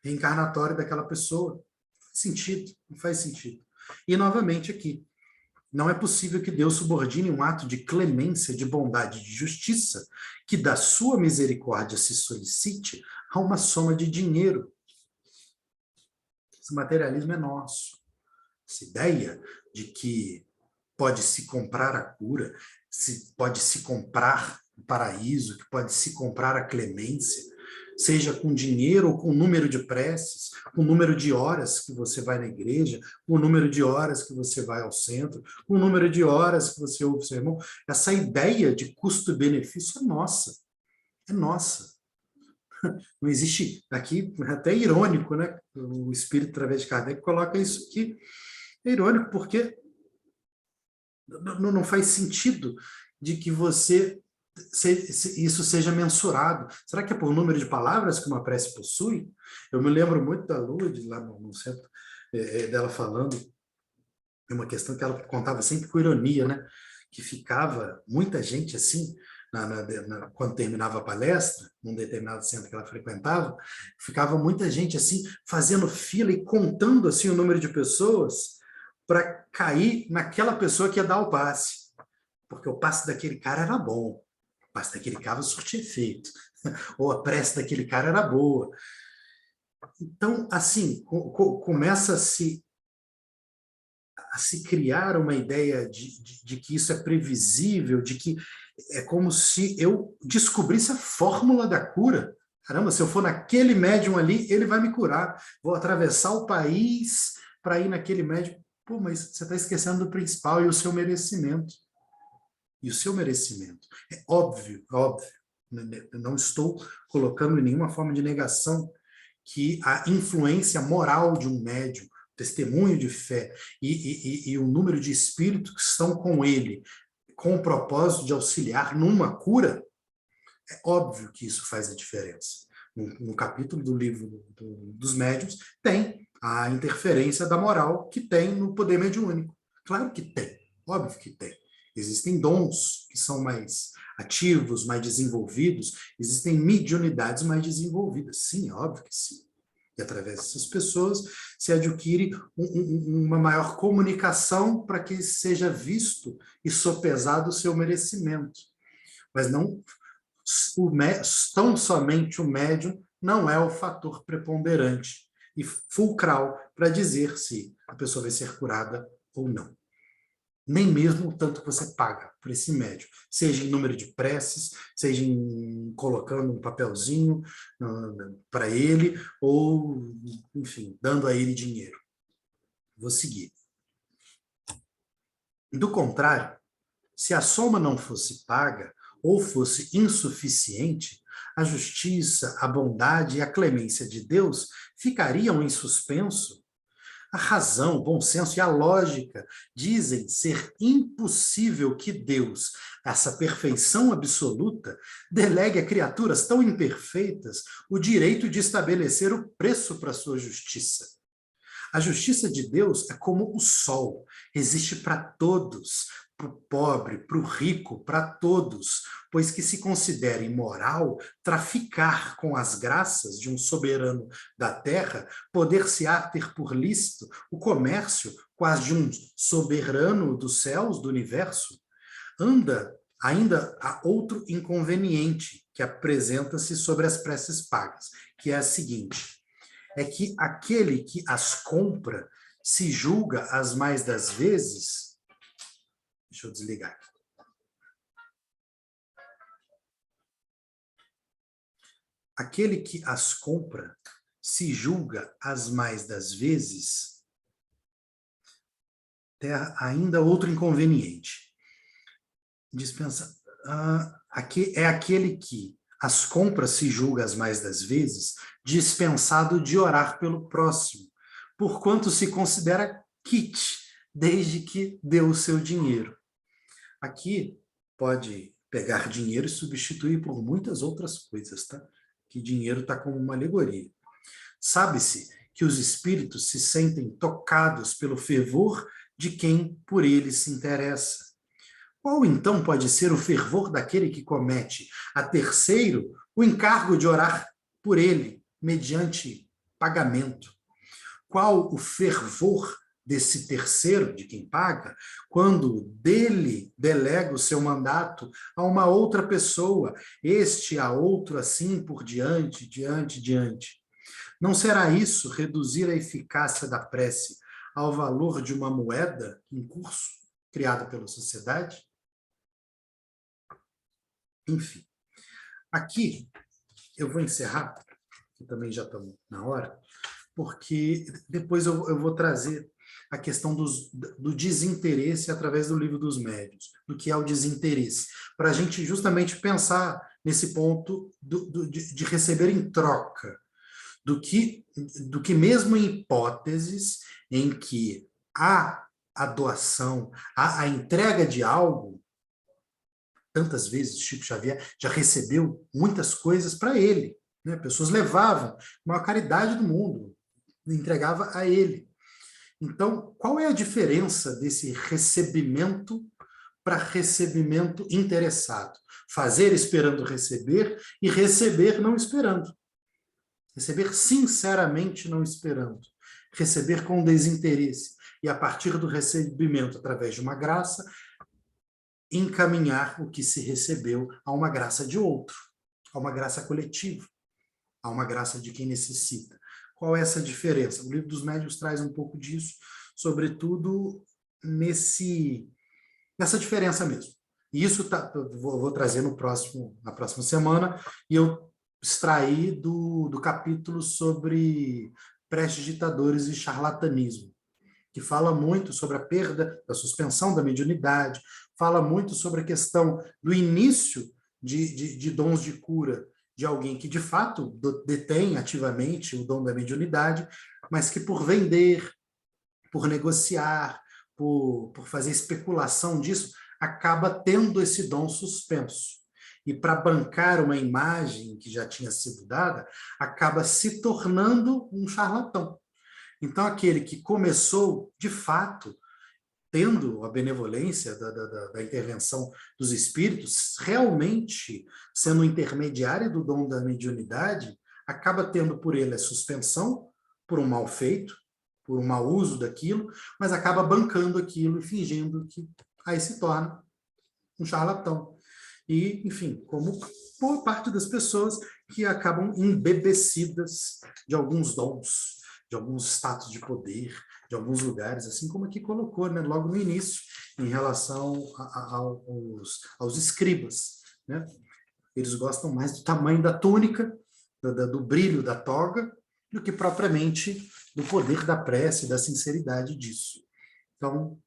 reencarnatório daquela pessoa. Não faz sentido, não faz sentido. E, novamente, aqui, não é possível que Deus subordine um ato de clemência, de bondade, de justiça, que da sua misericórdia se solicite a uma soma de dinheiro. Esse materialismo é nosso. Essa ideia de que pode se comprar a cura, pode se comprar o paraíso, que pode se comprar a clemência, seja com dinheiro ou com número de preces, com número de horas que você vai na igreja, com número de horas que você vai ao centro, com número de horas que você ouve o sermão. Essa ideia de custo-benefício é nossa. É nossa. Não existe, aqui é até irônico, né? O Espírito, através de Kardec, coloca isso aqui. É irônico, porque não faz sentido de que isso seja mensurado. Será que é por número de palavras que uma prece possui? Eu me lembro muito da Lourdes, lá no centro, dela falando de uma questão que ela contava sempre com ironia, né? Que ficava muita gente assim, quando terminava a palestra, num determinado centro que ela frequentava, ficava muita gente assim, fazendo fila e contando assim o número de pessoas para cair naquela pessoa que ia dar o passe. Porque o passe daquele cara era bom, o passe daquele cara surtia efeito, ou a prece daquele cara era boa. Então, assim, começa a se criar uma ideia de que isso é previsível, de que é como se eu descobrisse a fórmula da cura. Caramba, se eu for naquele médium ali, ele vai me curar. Vou atravessar o país para ir naquele médium. Pô, mas você está esquecendo do principal e o seu merecimento. E o seu merecimento. É óbvio, óbvio. Não estou colocando em nenhuma forma de negação que a influência moral de um médium, testemunho de fé e o número de espíritos que estão com ele, com o propósito de auxiliar numa cura, é óbvio que isso faz a diferença. No capítulo do livro dos médiuns, tem a interferência da moral que tem no poder mediúnico. Claro que tem, óbvio que tem. Existem dons que são mais ativos, mais desenvolvidos, existem mediunidades mais desenvolvidas. Sim, é óbvio que sim. E através dessas pessoas se adquire uma maior comunicação para que seja visto e sopesado o seu merecimento. Mas não tão somente o médium não é o fator preponderante e fulcral para dizer se a pessoa vai ser curada ou não. Nem mesmo o tanto que você paga por esse médium, seja em número de preces, seja em colocando um papelzinho para ele, ou, enfim, dando a ele dinheiro. Vou seguir. Do contrário, se a soma não fosse paga ou fosse insuficiente, A justiça, a bondade e a clemência de Deus ficariam em suspenso? A razão, o bom senso e a lógica dizem ser impossível que Deus, essa perfeição absoluta, delegue a criaturas tão imperfeitas o direito de estabelecer o preço para sua justiça. A justiça de Deus é como o sol, existe para todos, para o pobre, para o rico, para todos, pois que se considera imoral traficar com as graças de um soberano da terra, poder-se-á ter por lícito o comércio com as de um soberano dos céus, do universo. Ainda há outro inconveniente que apresenta-se sobre as preces pagas, que é a seguinte: é que aquele que as compra se julga as mais das vezes. Deixa eu desligar aqui. Aquele que as compra se julga as mais das vezes. Tem ainda outro inconveniente. Dispensa. É aquele que as compras se julga as mais das vezes, dispensado de orar pelo próximo, porquanto se considera quite, desde que deu o seu dinheiro. Aqui pode pegar dinheiro e substituir por muitas outras coisas, tá? Que dinheiro está como uma alegoria. Sabe-se que os espíritos se sentem tocados pelo fervor de quem por eles se interessa. Qual, então, pode ser o fervor daquele que comete a terceiro o encargo de orar por ele, mediante pagamento? Qual o fervor desse terceiro, de quem paga, quando dele delega o seu mandato a uma outra pessoa, este a outro, assim por diante? Não será isso reduzir a eficácia da prece ao valor de uma moeda em curso, criada pela sociedade? Enfim, aqui eu vou encerrar, que também já estamos na hora, porque depois eu vou trazer a questão do desinteresse através do Livro dos Médiuns, do que é o desinteresse, para a gente justamente pensar nesse ponto de receber em troca, do que mesmo em hipóteses em que há a doação, há a entrega de algo. Tantas vezes Chico Xavier já recebeu muitas coisas para ele, né? Pessoas levavam a maior caridade do mundo, entregava a ele. Então, qual é a diferença desse recebimento para recebimento interessado? Fazer esperando receber e receber não esperando. Receber sinceramente não esperando. Receber com desinteresse. E a partir do recebimento, através de uma graça, encaminhar o que se recebeu a uma graça de outro, a uma graça coletiva, a uma graça de quem necessita. Qual é essa diferença? O Livro dos Médiuns traz um pouco disso, sobretudo nessa diferença mesmo. E isso vou trazer na próxima semana, e eu extraí do capítulo sobre prestidigitadores e charlatanismo, que fala muito sobre a perda, da suspensão da mediunidade, fala muito sobre a questão do início de dons de cura de alguém que, de fato, detém ativamente o dom da mediunidade, mas que por vender, por negociar, por fazer especulação disso, acaba tendo esse dom suspenso. E para bancar uma imagem que já tinha sido dada, acaba se tornando um charlatão. Então, aquele que começou, de fato, tendo a benevolência da intervenção dos espíritos, realmente sendo intermediário do dom da mediunidade, acaba tendo por ele a suspensão, por um mal feito, por um mau uso daquilo, mas acaba bancando aquilo e fingindo que aí se torna um charlatão. E, enfim, como boa parte das pessoas que acabam embebecidas de alguns dons, de alguns status de poder, de alguns lugares, assim como aqui colocou, né, logo no início, em relação aos escribas, né? Eles gostam mais do tamanho da túnica, do brilho da toga, do que propriamente do poder da prece, da sinceridade disso. Então,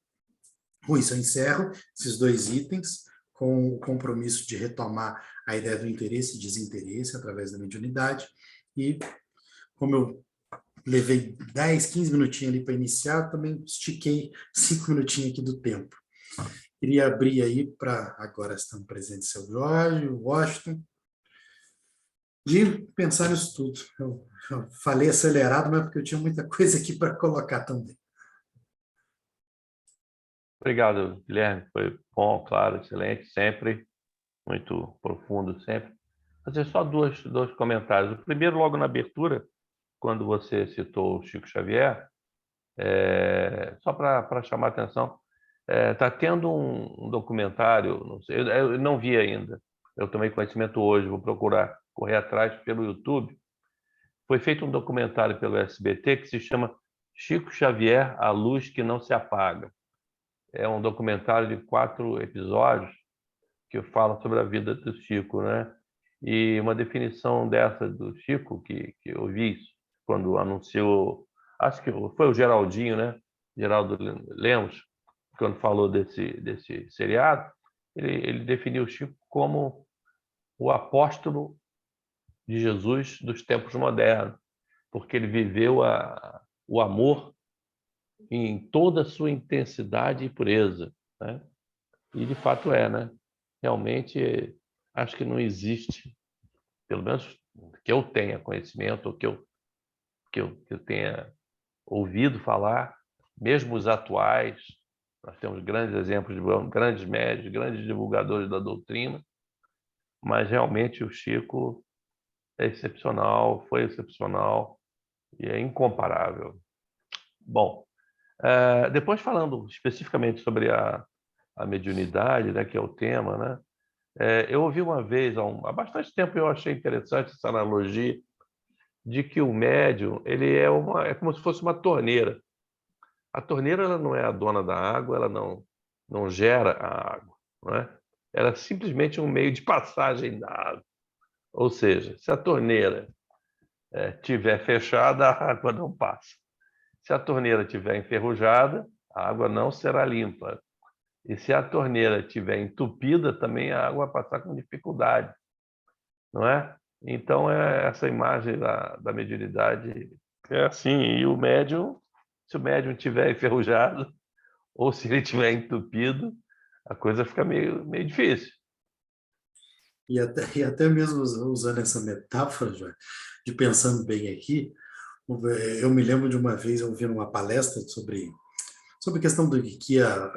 com isso eu encerro esses dois itens, com o compromisso de retomar a ideia do interesse e desinteresse através da mediunidade. E como eu levei 10, 15 minutinhos ali para iniciar, também estiquei 5 minutinhos aqui do tempo. Queria abrir aí para, agora estão presentes o seu Jorge, o Washington, de pensar nisso tudo. Eu falei acelerado, mas porque eu tinha muita coisa aqui para colocar também. Obrigado, Guilherme. Foi bom, claro, excelente, sempre. Muito profundo, sempre. Fazer só dois comentários. O primeiro, logo na abertura, quando você citou o Chico Xavier, só para chamar a atenção, está tendo um documentário, não sei, eu não vi ainda, eu tomei conhecimento hoje, vou procurar correr atrás pelo YouTube. Foi feito um documentário pelo SBT que se chama Chico Xavier, a luz que não se apaga. É um documentário de 4 episódios que fala sobre a vida do Chico, né? E uma definição dessa do Chico, que eu vi isso, quando anunciou, acho que foi o Geraldinho, né? Geraldo Lemos, quando falou desse seriado, ele definiu o Chico como o apóstolo de Jesus dos tempos modernos, porque ele viveu o amor em toda a sua intensidade e pureza, né? E de fato né? Realmente, acho que não existe, pelo menos que eu tenha conhecimento, ou que eu tenha ouvido falar, mesmo os atuais, nós temos grandes exemplos de grandes médios, grandes divulgadores da doutrina, mas realmente o Chico é excepcional, foi excepcional e é incomparável. Bom, depois falando especificamente sobre a mediunidade, né, que é o tema, né? Eu ouvi uma vez, há bastante tempo, eu achei interessante essa analogia de que o médium ele é como se fosse uma torneira. A torneira ela não é a dona da água, ela não gera a água, não é? Ela é simplesmente um meio de passagem da água. Ou seja, se a torneira estiver fechada, a água não passa. Se a torneira estiver enferrujada, a água não será limpa. E se a torneira estiver entupida, também a água vai passar com dificuldade, não é? Então, essa imagem da mediunidade é assim. E o médium, se o médium estiver enferrujado ou se ele estiver entupido, a coisa fica meio difícil. E até mesmo usando essa metáfora, João, de pensando bem aqui, eu me lembro de uma vez ouvindo uma palestra sobre a questão do que ia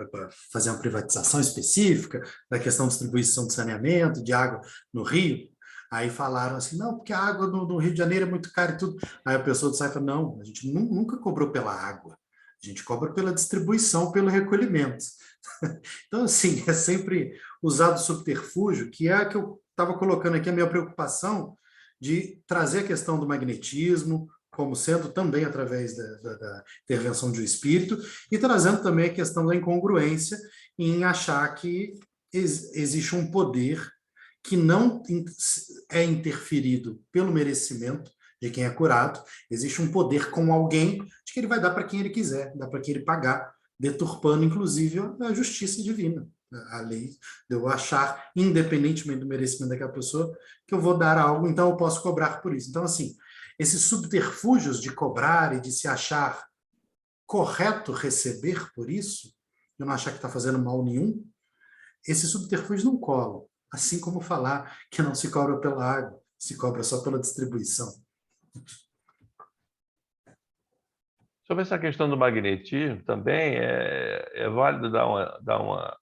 fazer uma privatização específica, da questão de distribuição de saneamento, de água no Rio. Aí falaram assim, não, porque a água no Rio de Janeiro é muito cara e tudo. Aí a pessoa sai e fala, não, a gente nunca cobrou pela água, a gente cobra pela distribuição, pelo recolhimento. Então, assim, é sempre usado subterfúgio, que é a que eu estava colocando aqui a minha preocupação de trazer a questão do magnetismo, como sendo também através da intervenção de um espírito, e trazendo também a questão da incongruência em achar que existe um poder que não é interferido pelo merecimento de quem é curado, existe um poder com alguém de que ele vai dar para quem ele quiser, dá para quem ele pagar, deturpando, inclusive, a justiça divina. A lei de eu achar, independentemente do merecimento daquela pessoa, que eu vou dar algo, então eu posso cobrar por isso. Então, assim, esses subterfúgios de cobrar e de se achar correto receber por isso, de não achar que está fazendo mal nenhum, esses subterfúgios não colam. Assim como falar que não se cobra pela água, se cobra só pela distribuição. Sobre essa questão do magnetismo, também é válido dar uma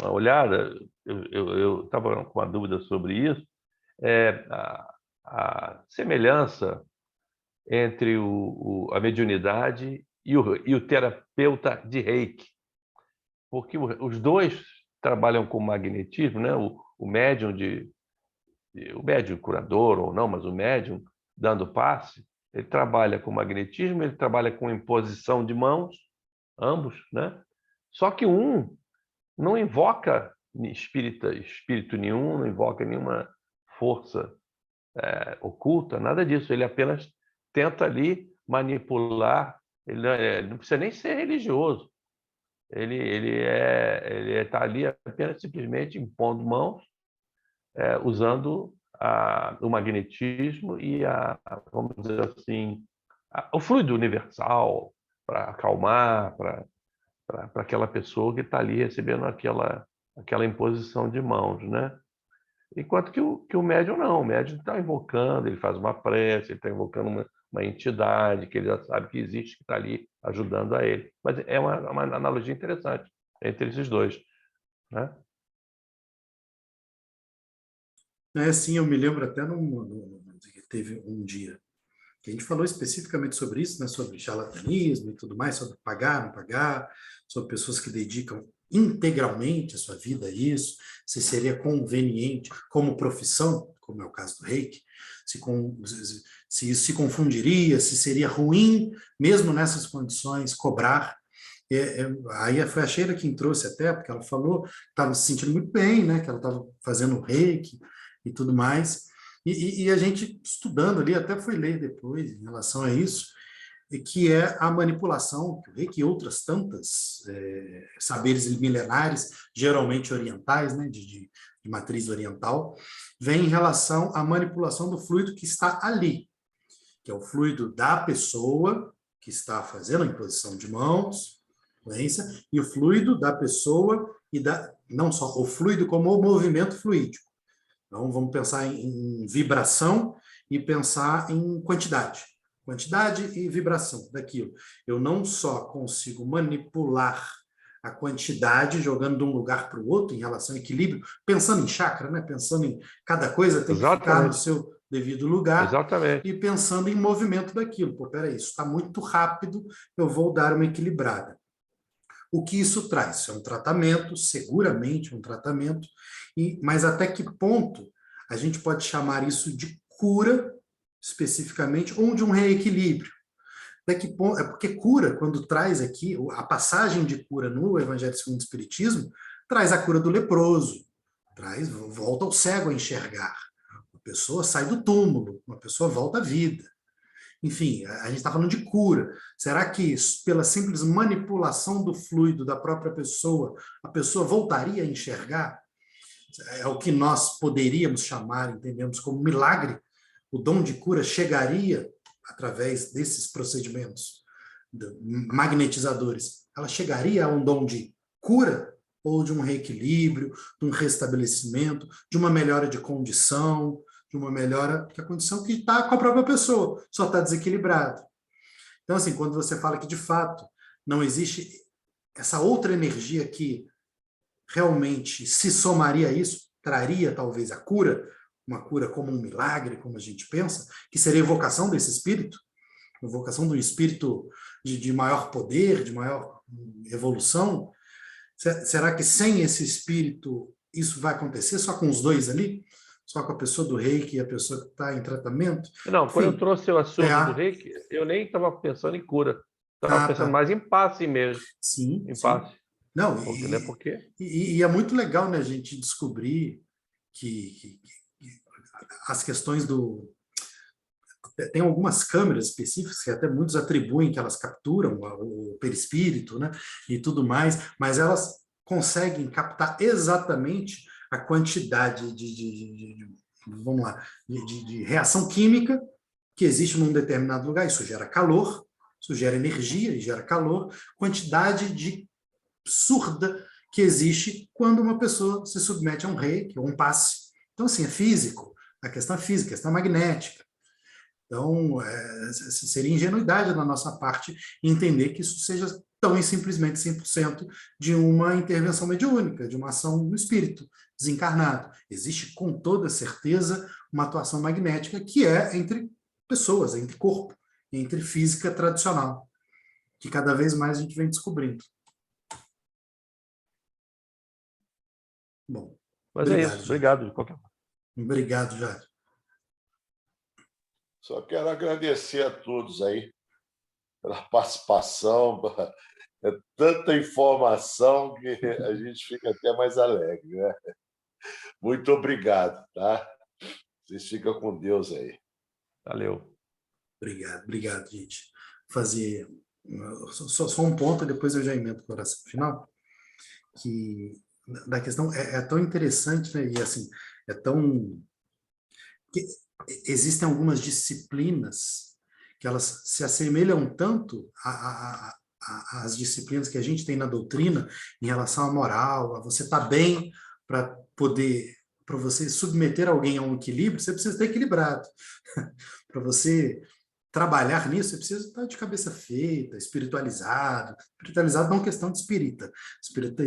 olhada. Eu estava com uma dúvida sobre isso. A semelhança entre a mediunidade e o terapeuta de Reiki, porque os dois trabalham com magnetismo, né? O médium o médium curador ou não, mas o médium dando passe, ele trabalha com magnetismo, ele trabalha com imposição de mãos, ambos, né? Só que um não invoca espírito nenhum, não invoca nenhuma força oculta, nada disso. Ele apenas tenta ali manipular. Ele não precisa nem ser religioso. Ele está ali apenas simplesmente impondo mãos, usando o magnetismo e vamos dizer assim, o fluido universal para acalmar, para aquela pessoa que está ali recebendo aquela imposição de mãos, né? Enquanto que o médium não, o médium está invocando, ele faz uma prece, ele está invocando uma entidade que ele já sabe que existe, que está ali ajudando a ele. Mas é uma analogia interessante entre esses dois, né? Sim, eu me lembro até teve um dia que a gente falou especificamente sobre isso, né, sobre charlatanismo e tudo mais, sobre pagar, não pagar, sobre pessoas que dedicam integralmente a sua vida a isso, se seria conveniente como profissão, como é o caso do Reiki, se isso se confundiria, se seria ruim, mesmo nessas condições, cobrar. Aí foi a Sheila quem trouxe até, porque ela falou que estava se sentindo muito bem, né, que ela estava fazendo Reiki e tudo mais. E a gente estudando ali, até foi ler depois em relação a isso, e que é a manipulação, que o Reiki e outras tantas saberes milenares, geralmente orientais, né, de matriz oriental, vem em relação à manipulação do fluido que está ali, que é o fluido da pessoa que está fazendo a imposição de mãos, e o fluido da pessoa não só o fluido, como o movimento fluídico. Então, vamos pensar em vibração e pensar em quantidade. Quantidade e vibração daquilo. Eu não só consigo manipular a quantidade, jogando de um lugar para o outro em relação ao equilíbrio, pensando em chakra, né? Pensando em cada coisa tem que ficar no Exatamente, seu devido lugar, exatamente. e pensando em movimento daquilo. Pô, peraí, isso está muito rápido, eu vou dar uma equilibrada. O que isso traz? É um tratamento, seguramente um tratamento, mas até que ponto a gente pode chamar isso de cura, especificamente, ou de um reequilíbrio? Até que ponto, é porque cura, quando traz aqui, a passagem de cura no Evangelho segundo o Espiritismo, traz a cura do leproso, volta o cego a enxergar. Uma pessoa sai do túmulo, uma pessoa volta à vida. Enfim, a gente está falando de cura. Será que pela simples manipulação do fluido da própria pessoa, a pessoa voltaria a enxergar? É o que nós poderíamos chamar, entendemos, como milagre. O dom de cura chegaria através desses procedimentos magnetizadores. Ela chegaria a um dom de cura ou de um reequilíbrio, de um restabelecimento, de uma melhora de condição, de uma melhora que a condição que está com a própria pessoa, só está desequilibrado. Então, assim, quando você fala que, de fato, não existe essa outra energia que realmente se somaria a isso, traria talvez a cura, uma cura como um milagre, como a gente pensa, que seria a evocação desse espírito, a evocação de um espírito de maior poder, de maior evolução. Será que sem esse espírito isso vai acontecer? Só com os dois ali? Só com a pessoa do reiki e a pessoa que está em tratamento? Não, quando eu Enfim, trouxe o assunto do reiki, eu nem estava pensando em cura. Estava pensando tá. mais em passe mesmo. Sim, Em sim. passe. Não, Né? Porque e é muito legal, né, a gente descobrir que as questões tem algumas câmeras específicas que até muitos atribuem que elas capturam o perispírito, né, e tudo mais, mas elas conseguem captar exatamente a quantidade vamos lá, de reação química que existe num determinado lugar. Isso gera calor, isso gera energia e gera calor, quantidade de absurda que existe quando uma pessoa se submete a um reiki ou um passe. Então, assim, é físico, a questão é física, a questão é magnética. Então, seria ingenuidade da nossa parte entender que isso seja tão e simplesmente 100% de uma intervenção mediúnica, de uma ação do espírito desencarnado. Existe, com toda certeza, uma atuação magnética que é entre pessoas, entre corpo, entre física tradicional, que cada vez mais a gente vem descobrindo. Bom, Mas é obrigado, isso. Jair. Obrigado de qualquer forma. Obrigado, Jair. Só quero agradecer a todos aí pela participação. É tanta informação que a gente fica até mais alegre, né? Muito obrigado, tá? Vocês ficam com Deus aí. Valeu. Obrigado, gente. Fazer Só um ponto, depois eu já emendo o coração final, que da questão é tão interessante, né? E assim, é tão... que existem algumas disciplinas que elas se assemelham tanto às disciplinas que a gente tem na doutrina em relação à moral, a você estar bem para poder, para você submeter alguém a um equilíbrio, você precisa estar equilibrado. Para você trabalhar nisso, você precisa estar de cabeça feita, espiritualizado. Espiritualizado não é questão de espírita,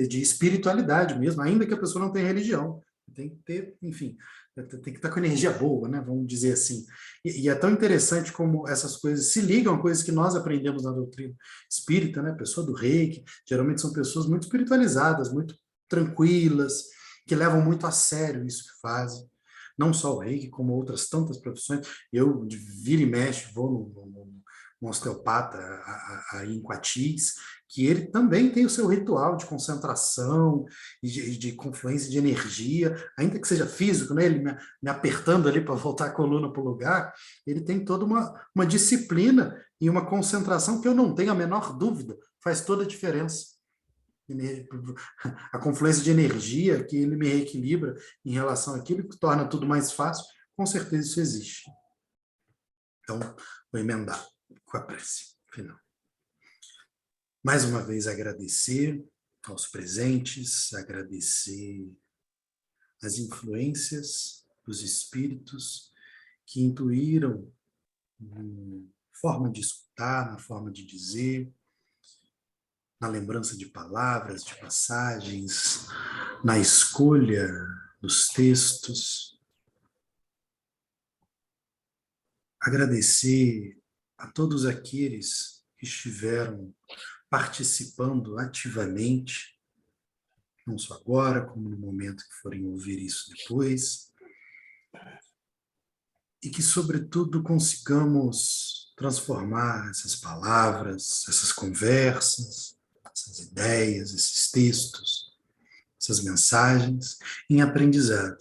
de espiritualidade mesmo, ainda que a pessoa não tenha religião. Tem que ter, enfim, tem que estar com energia boa, né? Vamos dizer assim. E é tão interessante como essas coisas se ligam a coisas que nós aprendemos na doutrina espírita, né? Pessoa do Reiki, geralmente são pessoas muito espiritualizadas, muito tranquilas, que levam muito a sério isso que fazem. Não só o Reiki, como outras tantas profissões. Eu, de vira e mexe, vou no osteopata aí em Coatis, que ele também tem o seu ritual de concentração e de confluência de energia, ainda que seja físico, né? Ele me apertando ali para voltar a coluna para o lugar, ele tem toda uma disciplina e uma concentração que eu não tenho a menor dúvida, faz toda a diferença. A confluência de energia que ele me reequilibra em relação àquilo que torna tudo mais fácil, com certeza isso existe. Então, vou emendar com a prece final. Mais uma vez agradecer aos presentes, agradecer as influências dos espíritos que intuíram na forma de escutar, na forma de dizer, na lembrança de palavras, de passagens, na escolha dos textos. Agradecer a todos aqueles que estiveram participando ativamente, não só agora, como no momento que forem ouvir isso depois, e que, sobretudo, consigamos transformar essas palavras, essas conversas, essas ideias, esses textos, essas mensagens, em aprendizado.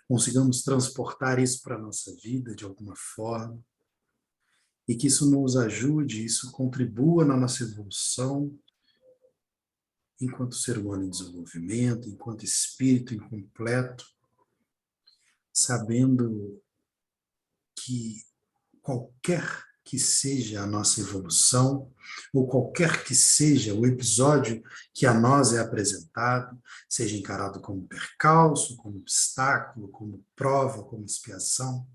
Consigamos transportar isso para a nossa vida de alguma forma, e que isso nos ajude, isso contribua na nossa evolução enquanto ser humano em desenvolvimento, enquanto espírito incompleto, sabendo que qualquer que seja a nossa evolução, ou qualquer que seja o episódio que a nós é apresentado, seja encarado como percalço, como obstáculo, como prova, como expiação,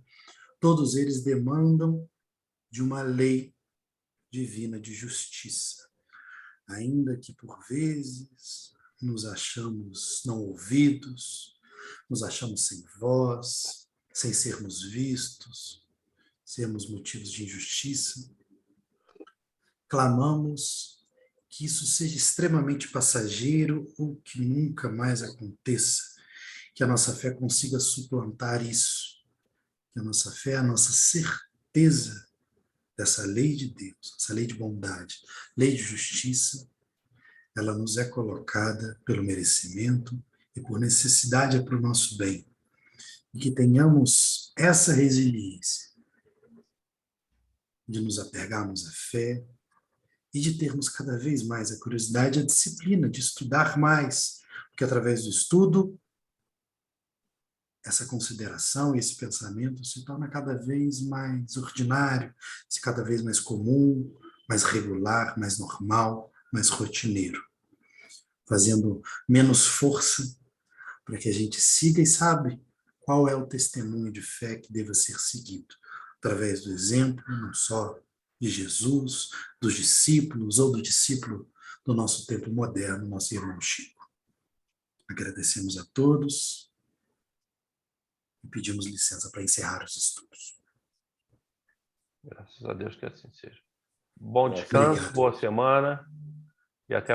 todos eles demandam de uma lei divina de justiça. Ainda que por vezes nos achamos não ouvidos, nos achamos sem voz, sem sermos vistos, sermos motivos de injustiça, clamamos que isso seja extremamente passageiro ou que nunca mais aconteça, que a nossa fé consiga suplantar isso, que a nossa fé, a nossa certeza dessa lei de Deus, essa lei de bondade, lei de justiça, ela nos é colocada pelo merecimento e por necessidade é para o nosso bem. E que tenhamos essa resiliência de nos apegarmos à fé e de termos cada vez mais a curiosidade e a disciplina de estudar mais, porque através do estudo, essa consideração e esse pensamento se torna cada vez mais ordinário, se cada vez mais comum, mais regular, mais normal, mais rotineiro, fazendo menos força para que a gente siga e sabe qual é o testemunho de fé que deva ser seguido, através do exemplo, não só de Jesus, dos discípulos ou do discípulo do nosso tempo moderno, nosso irmão Chico. Agradecemos a todos e pedimos licença para encerrar os estudos. Graças a Deus que assim seja. Bom descanso, Obrigado. boa semana e até